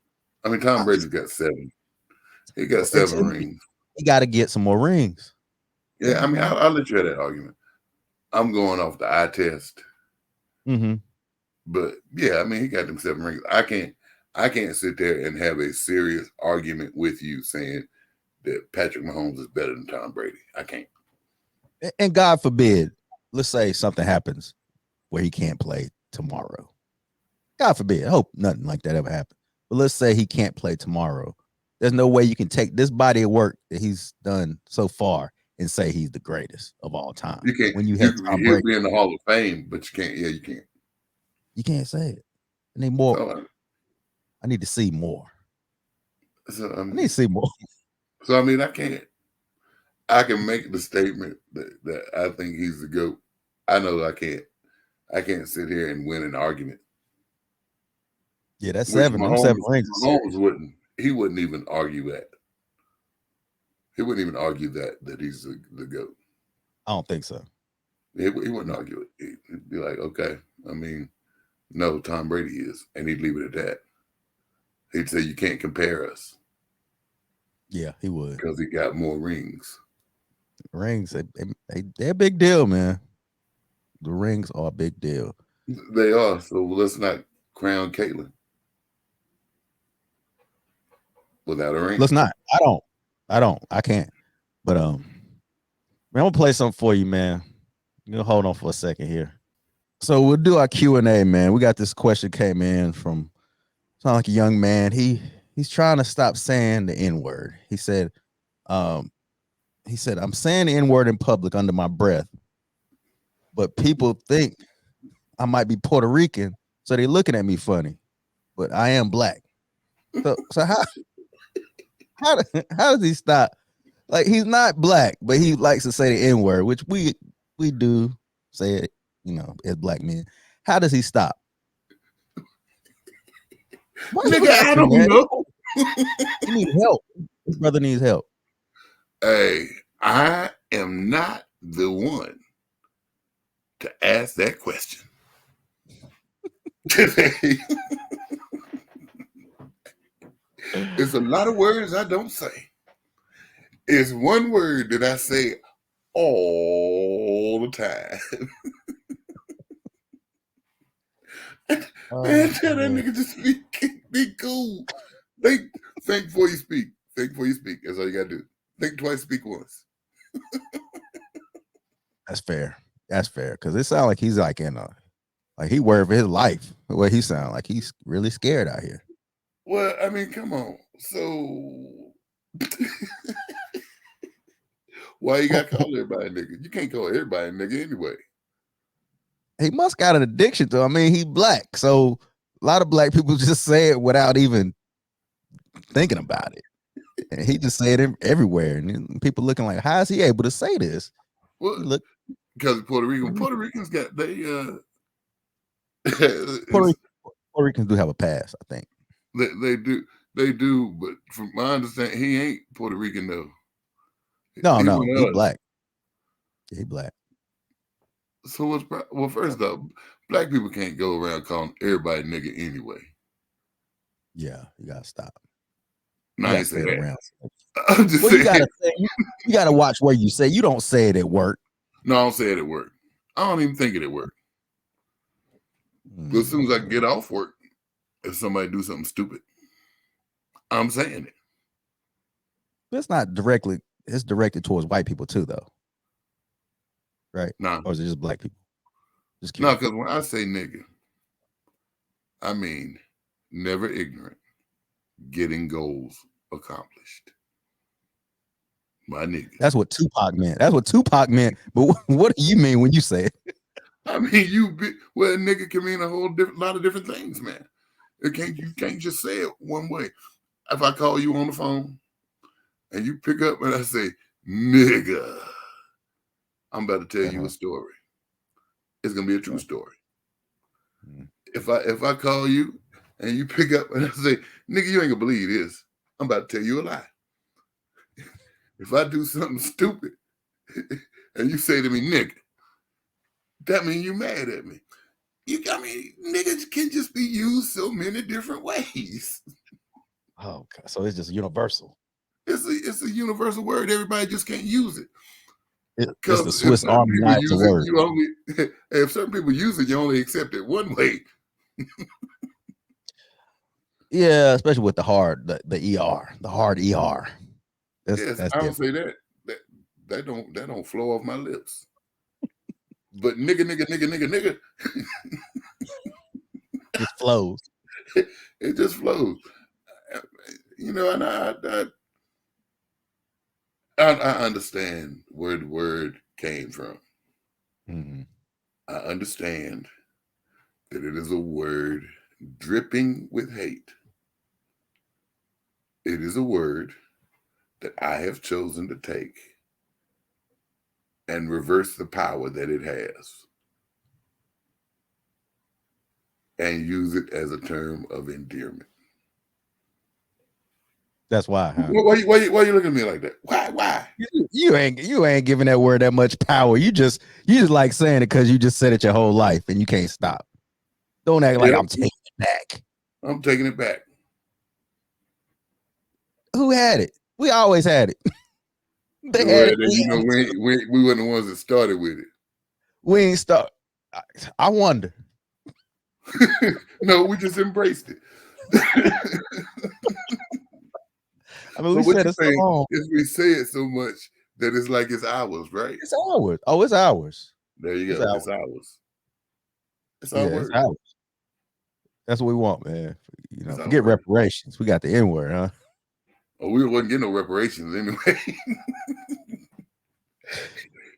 I mean, Tom It's, Brady's got 7. He got it's 7 rings. he got to get some more rings. Yeah, I mean, More. I'll let you have that argument. I'm going off the eye test, Mm-hmm. but yeah, I mean, he got them 7 rings. I can't. I can't sit there and have a serious argument with you saying that Patrick Mahomes is better than Tom Brady. I can't. And God forbid, let's say something happens where he can't play tomorrow. God forbid. I hope nothing like that ever happens. But let's say he can't play tomorrow. There's no way you can take this body of work that he's done so far and say he's the greatest of all time. You can't. When you had Tom He'll Brady, be in the Hall of Fame, but you can't. Yeah, you can't. you can't say it. I need more. So, I need to see more. so I need to see more. So I mean, I can't. I can make the statement that I think he's the GOAT. I know I can't. I can't sit here and win an argument. Yeah, that's seven. Them 7 rings. Mahomes wouldn't. He wouldn't even argue that. He wouldn't even argue that he's the GOAT. I don't think so. He wouldn't argue it. He'd be like, okay. I mean, no, Tom Brady is, and he'd leave it at that. He'd say you can't compare us. Yeah, he would, because he got more rings. Rings, they're a big deal, man. The rings are a big deal. They are. So let's not crown Caitlyn without a ring. Let's not. I can't. But man, I'm gonna play something for you, man. You know, hold on for a second here. So we'll do our Q&A, man. We got this question came in from sound like a young man. He's trying to stop saying the N-word. He said, I'm saying the N-word in public under my breath, but people think I might be Puerto Rican, so they're looking at me funny. But I am black. So how does he stop? Like, he's not black, but he likes to say the N-word, which we do say it, you know, as black men. How does he stop? Nigga, I don't know. He needs help. His brother needs help. Hey, I am not the one to ask that question. It's a lot of words I don't say. It's one word that I say all the time. Man, tell that nigga to speak. Be cool. Think before you speak. Think before you speak. That's all you gotta do. Think twice, speak once. That's fair. That's fair. Because it sounds like he's like like he worried for his life. The way he sounds like he's really scared out here. Well, I mean, come on. So why you gotta call everybody nigga? You can't call everybody nigga anyway. He must got an addiction to. I mean, he's black, so a lot of black people just say it without even thinking about it. And he just say it everywhere, and people looking like, how is he able to say this? Well, because Puerto Ricans got Puerto Ricans do have a pass, I think. They do, but from my understanding, he ain't Puerto Rican though. No, he's black. He black. So first off, black people can't go around calling everybody nigga anyway. Yeah, you gotta stop. No, I ain't say that. Around. I'm just saying. You gotta watch where you say. You don't say it at work. No, I don't say it at work. I don't even think it at work. But as soon as I get off work, if somebody do something stupid, I'm saying it. It's not directly. It's directed towards white people too, though. Right? No. Or is it just black people? Just no, because when I say nigga, I mean never ignorant, getting goals accomplished. My nigga. That's what Tupac meant. But what do you mean when you say it? I mean, a nigga can mean a whole lot of different things, man. You can't just say it one way. If I call you on the phone and you pick up and I say, nigga, I'm about to tell you a story. It's gonna be a true story. If I call you and you pick up and I say, nigga, you ain't gonna believe this. I'm about to tell you a lie. If I do something stupid and you say to me, nigga, that means you mad at me. Niggas can just be used so many different ways. Oh, God. So it's just universal. It's a universal word. Everybody just can't use it. It's the Swiss Army knife word. If certain people use it, you only accept it one way. Yeah, especially with the hard, the ER, the hard ER. Yes, That's I don't different. say that. That don't flow off my lips. But nigga, nigga, nigga, nigga, Just flows. nigga, it just flows. Uh, and I understand where the word came from. Mm-hmm. I understand that it is a word dripping with hate. It is a word that I have chosen to take and reverse the power that it has and use it as a term of endearment. That's why, huh? Why you looking at me like that? Why? You ain't giving that word that much power. You just like saying it because you just said it your whole life and you can't stop. Don't act like Yeah, I'm taking it back. I'm taking it back. Who had it? We always had it. They The had word it. that we weren't the ones that started with We ain't start. I wonder. it. No, we just embraced it. I mean, we But what said you're it so saying long. is we say it so much that it's like it's ours, right? It's ours. Oh, it's ours. There you It's go. ours. It's ours. It's our Yeah, it's word. ours. That's what we want, man. It's our Forget word. reparations. We got the N word, huh? Oh, we wasn't getting no reparations anyway.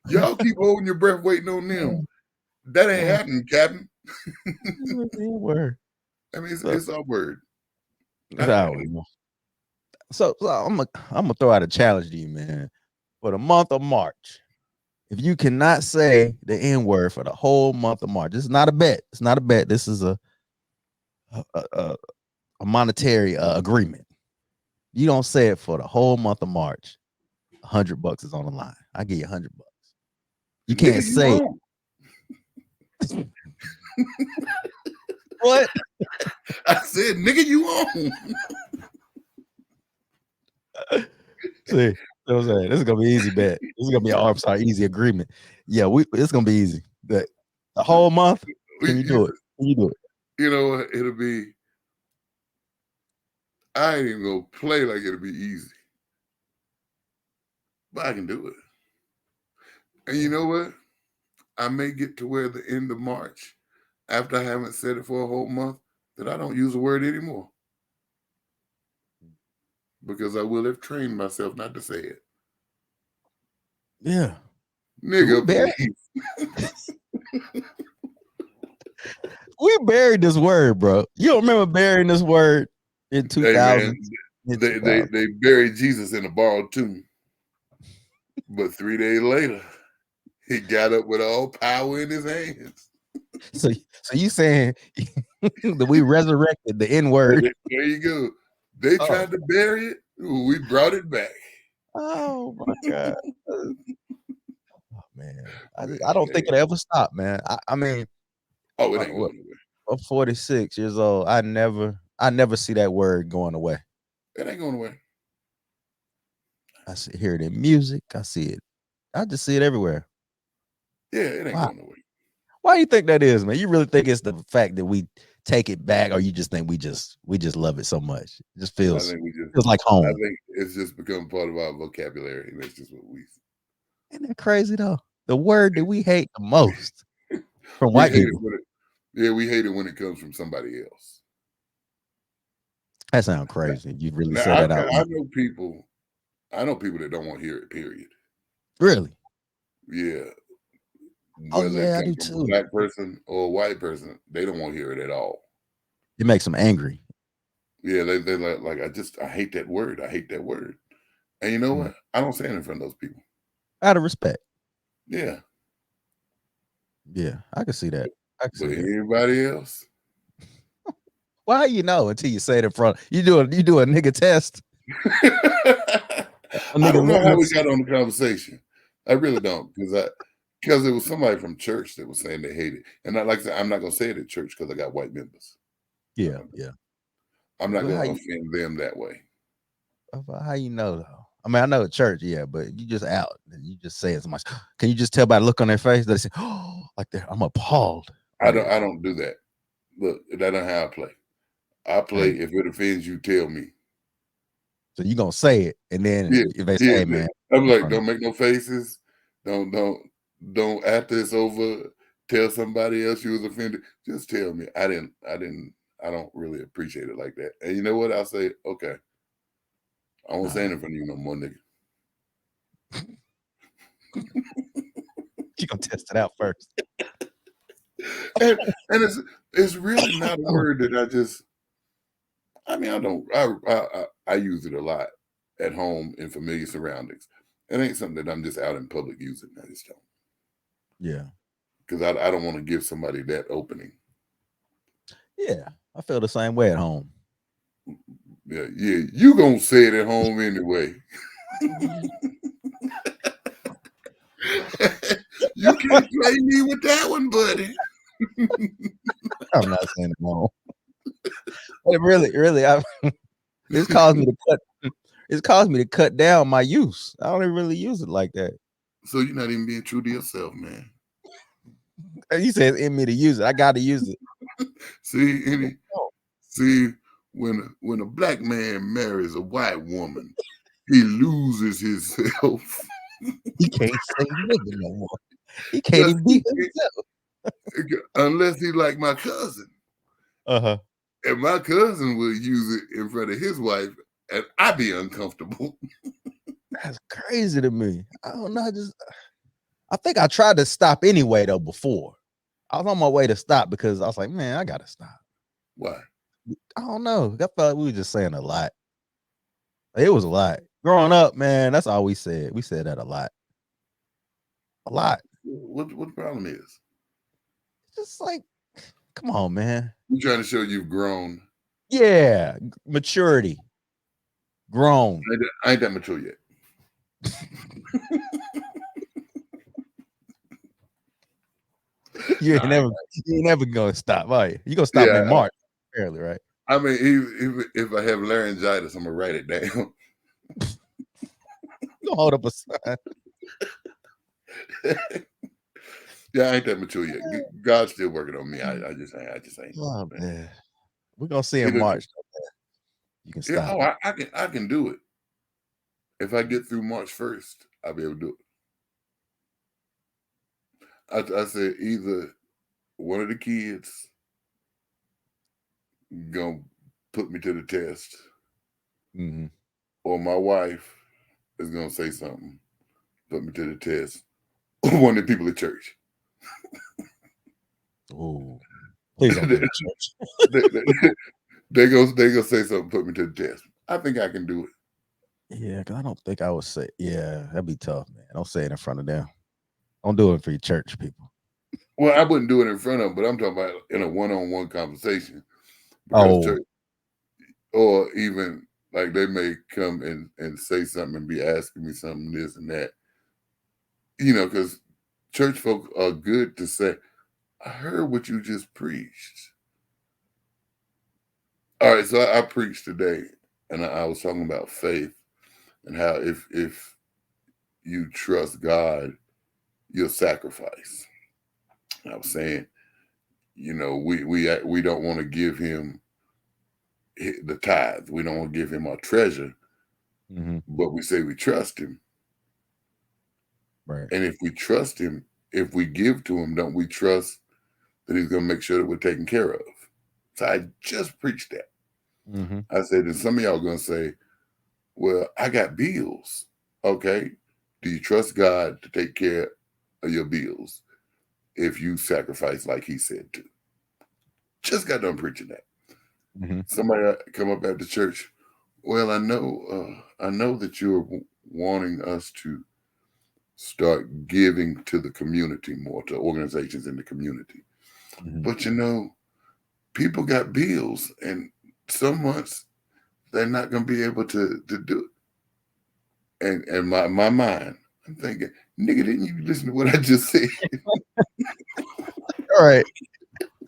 Y'all keep holding your breath waiting on them. That ain't Oh, happening, Captain. the N word. I mean, So it's our word. it's ours. So I'm gonna throw out a challenge to you, man. For the month of March, if you cannot say the N word for the whole month of March, it's not a bet. It's not a bet. This is a monetary agreement. You don't say it for the whole month of March. $100 is on the line. I give you $100. You Nigga, can't you say on. it. What? I said, nigga, you on. See, what I'm saying, this is gonna be easy bet. This is gonna be an easy agreement. Yeah, it's gonna be easy. The whole month. Can you do it? Can you do it? You know what? It'll be, I ain't even gonna play like it'll be easy. But I can do it. And you know what? I may get to where the end of March, after I haven't said it for a whole month, that I don't use the word anymore. Because I will have trained myself not to say it. Yeah. We Nigga, buried, please. we buried this word, bro. You don't remember burying this word in Hey man, 2000? In they buried Jesus in a borrowed tomb. But 3 days later, he got up with all power in his hands. So you saying that we resurrected the N word? There you go. They Oh, tried to bury it. We brought it back. oh my God. Oh, man. I don't think Hey. it ever stopped, man. I mean, Oh, it ain't what, going nowhere. I'm 46 years old. I never see that word going away. It ain't going away. Hear it in music. I see it. I just see it everywhere. Yeah, it ain't Why? going away. Why do you think that is, man? You really think it's the fact that we take it back, or you just think we just love it so much? It just I feels think like I home. think it's just become part of our vocabulary. And that's just what Isn't that crazy though? The word that we hate the most from we white hate it people. when we hate it when it comes from somebody else. That sounds crazy. You really Now said that out loud. I know people that don't want to hear it, period. Really? Yeah. Oh Whether it yeah, I comes do from a too. black person or a white person, they don't want to hear it at all. It makes them angry. Yeah, they like I hate that word. I hate that word. And you know Mm. what? I don't stand in front of those people. Out of respect. Yeah. Yeah, I can see that. I can But see that. anybody else? Why you know until you say it in front? You do a nigga test. A I nigga don't know how we litmus. got on the conversation. I really don't, because it was somebody from church that was saying they hate it. And like I said, I'm not gonna say it at church because I got white members. Yeah, yeah. I'm not But gonna offend them that way. how you know though? I mean, I know at church, yeah, but you just out and you just say it so much. Can you just tell by the look on their face that they say, "Oh," like I'm appalled. Oh yeah. I don't do that. Look, that ain't how I play. I play. Hey, If it offends you, tell me. so you gonna say it, and then Yeah, if they say, yeah. "Hey, man," I'm in like, front of don't make no faces. Don't after it's over, tell somebody else you was offended. Just tell me. I don't really appreciate it like that. And you know what? I'll say, okay, I won't say nah, anything from you no more, nigga. you gonna test it out first. And it's really not a word that I just. I mean, I don't. I use it a lot at home in familiar surroundings. It ain't something that I'm just out in public using. I just don't, Yeah, because I don't want to give somebody that opening. yeah, I feel the same way at home. Yeah, yeah. You gonna say it at home anyway. You can't play me with that one, buddy. I'm not saying it at home. It really, it's caused me to cut. It's caused me to cut down my use. I don't even really use it like that. So you're not even being true to yourself, man. You said it's in me to use it. I got to use it. See, see, when a black man marries a white woman, he loses himself. He can't say nigga no more. He can't Because even be himself. unless he like my cousin. Uh-huh. And my cousin will use it in front of his wife, and I be uncomfortable. That's crazy to me. I don't know. I think I tried to stop anyway though before. I was on my way to stop because I was like, man, I gotta stop. Why? I don't know. I felt like we were just saying a lot. It was a lot. Growing up, man, that's all we said. We said that a lot. A lot. What the problem is? Just like, come on, man. You trying to show you've grown. Yeah. Maturity. Grown. I ain't that mature yet. You ain't Nah, never gonna stop, are you? You gonna stop yeah, in March, apparently, right? I mean, if I have laryngitis, I'm gonna write it down. You gonna hold up a sign. Yeah, I ain't that mature yet. God's still working on me. I just ain't. Oh man. We're gonna see in It'll, March. You can yeah, stop. oh, I can do it. If I get through March 1st, I'll be able to do it. I said either one of the kids gonna put me to the test, Mm-hmm. or my wife is gonna say something, put me to the test, or one of the people at church. Oh, please don't they, be the church. they, they, they gonna say something, put me to the test. I think I can do it. Yeah, because I don't think I would say. Yeah, that'd be tough, man. Don't say it in front of them. Don't do it for your church people. Well, I wouldn't do it in front of them, but I'm talking about in a one-on-one conversation, because Oh, church, or even like they may come and say something and be asking me something, this and that. Because church folk are good to say, I heard what you just preached. All right, so I preached today, and I was talking about faith and how if you trust God, you'll sacrifice. And I was saying, we don't want to give him the tithe. We don't want to give him our treasure, mm-hmm. but we say we trust him. Right. And if we trust him, if we give to him, don't we trust that he's going to make sure that we're taken care of? So I just preached that. Mm-hmm. I said, and some of y'all are going to say, well, I got bills. Okay. Do you trust God to take care of your bills if you sacrifice like he said to? Just got done preaching that. Mm-hmm. Somebody come up at the church. Well, I know that you're wanting us to start giving to the community more, to organizations in the community. Mm-hmm. But people got bills, and some months they're not going to be able to do it. And my mind, I'm thinking, nigga, didn't you listen to what I just said? All right.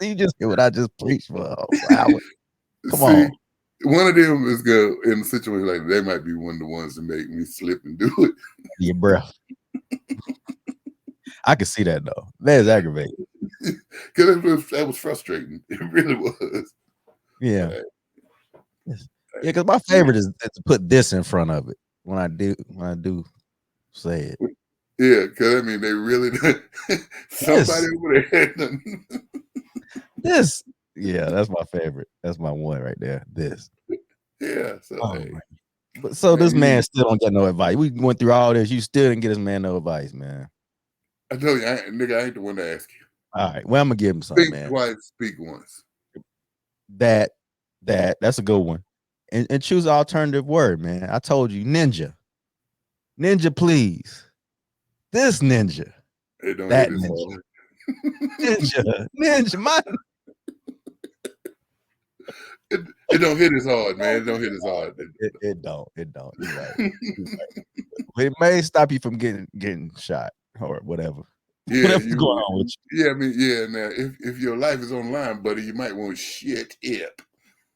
You just hear what I just preached for a whole hour. Come See, on. one of them is going in a situation like they might be one of the ones that make me slip and do it. Your breath. I can see that though. That is aggravating. Because that was frustrating. It really was. Yeah. Yeah, because my favorite is to put this in front of it when I do say it. Yeah, because I mean, they really somebody This, over there had done. this. Yeah, that's my favorite. That's my one right there. This. Yeah, so Oh, hey, man. But so man, this man still don't get no advice. We went through all this. You still didn't get this man no advice, man. I tell you, nigga, I ain't the one to ask you. All right. Well, I'm gonna give him something, Think man. twice, speak once. That's a good one. And choose an alternative word, man. I told you, ninja. Ninja, please. This ninja. It don't That hit as ninja. hard. Ninja. Ninja. My It don't hit as hard, man. It don't hit as hard. it don't. It don't. You're right. You're right. But it may stop you from getting shot or whatever. Yeah, Whatever's going on with you. yeah, I mean, yeah. Now, if your life is on the line, buddy, you might want to shit it.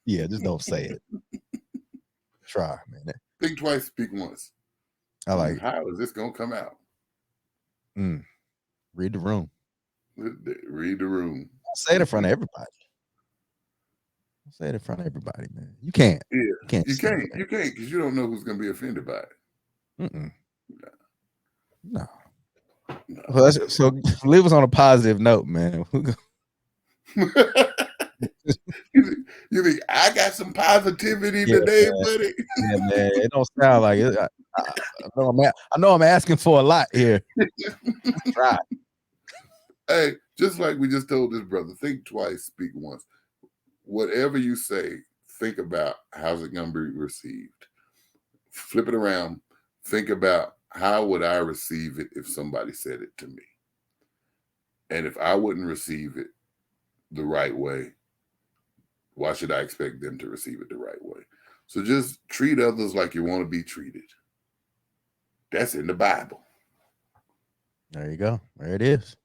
Yeah, just don't say it. Try, man. Think twice, speak once. I like it. How is this gonna come out? Read the room. Read the room. Say it in front of everybody. Say it in front of everybody, man. You can't. Yeah, You can't. you can't because you don't know who's gonna be offended by it. No. Well, so leave us on a positive note, man. You think I got some positivity today, man. buddy? Yeah, man. It don't sound like it. I know I'm asking for a lot here. Try. Hey, just like we just told this brother, think twice, speak once. Whatever you say, think about how's it going to be received. Flip it around. Think about how would I receive it if somebody said it to me? And if I wouldn't receive it the right way, why should I expect them to receive it the right way? So just treat others like you want to be treated. That's in the Bible. There you go. There it is.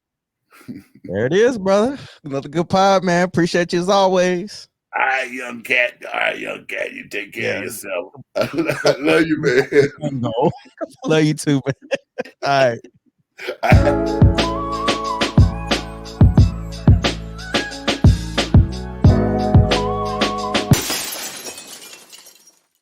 There it is, brother. Another good pod, man. Appreciate you as always. All right, young cat. You take care of yourself. I love you, man. No. Love you too, man. All right.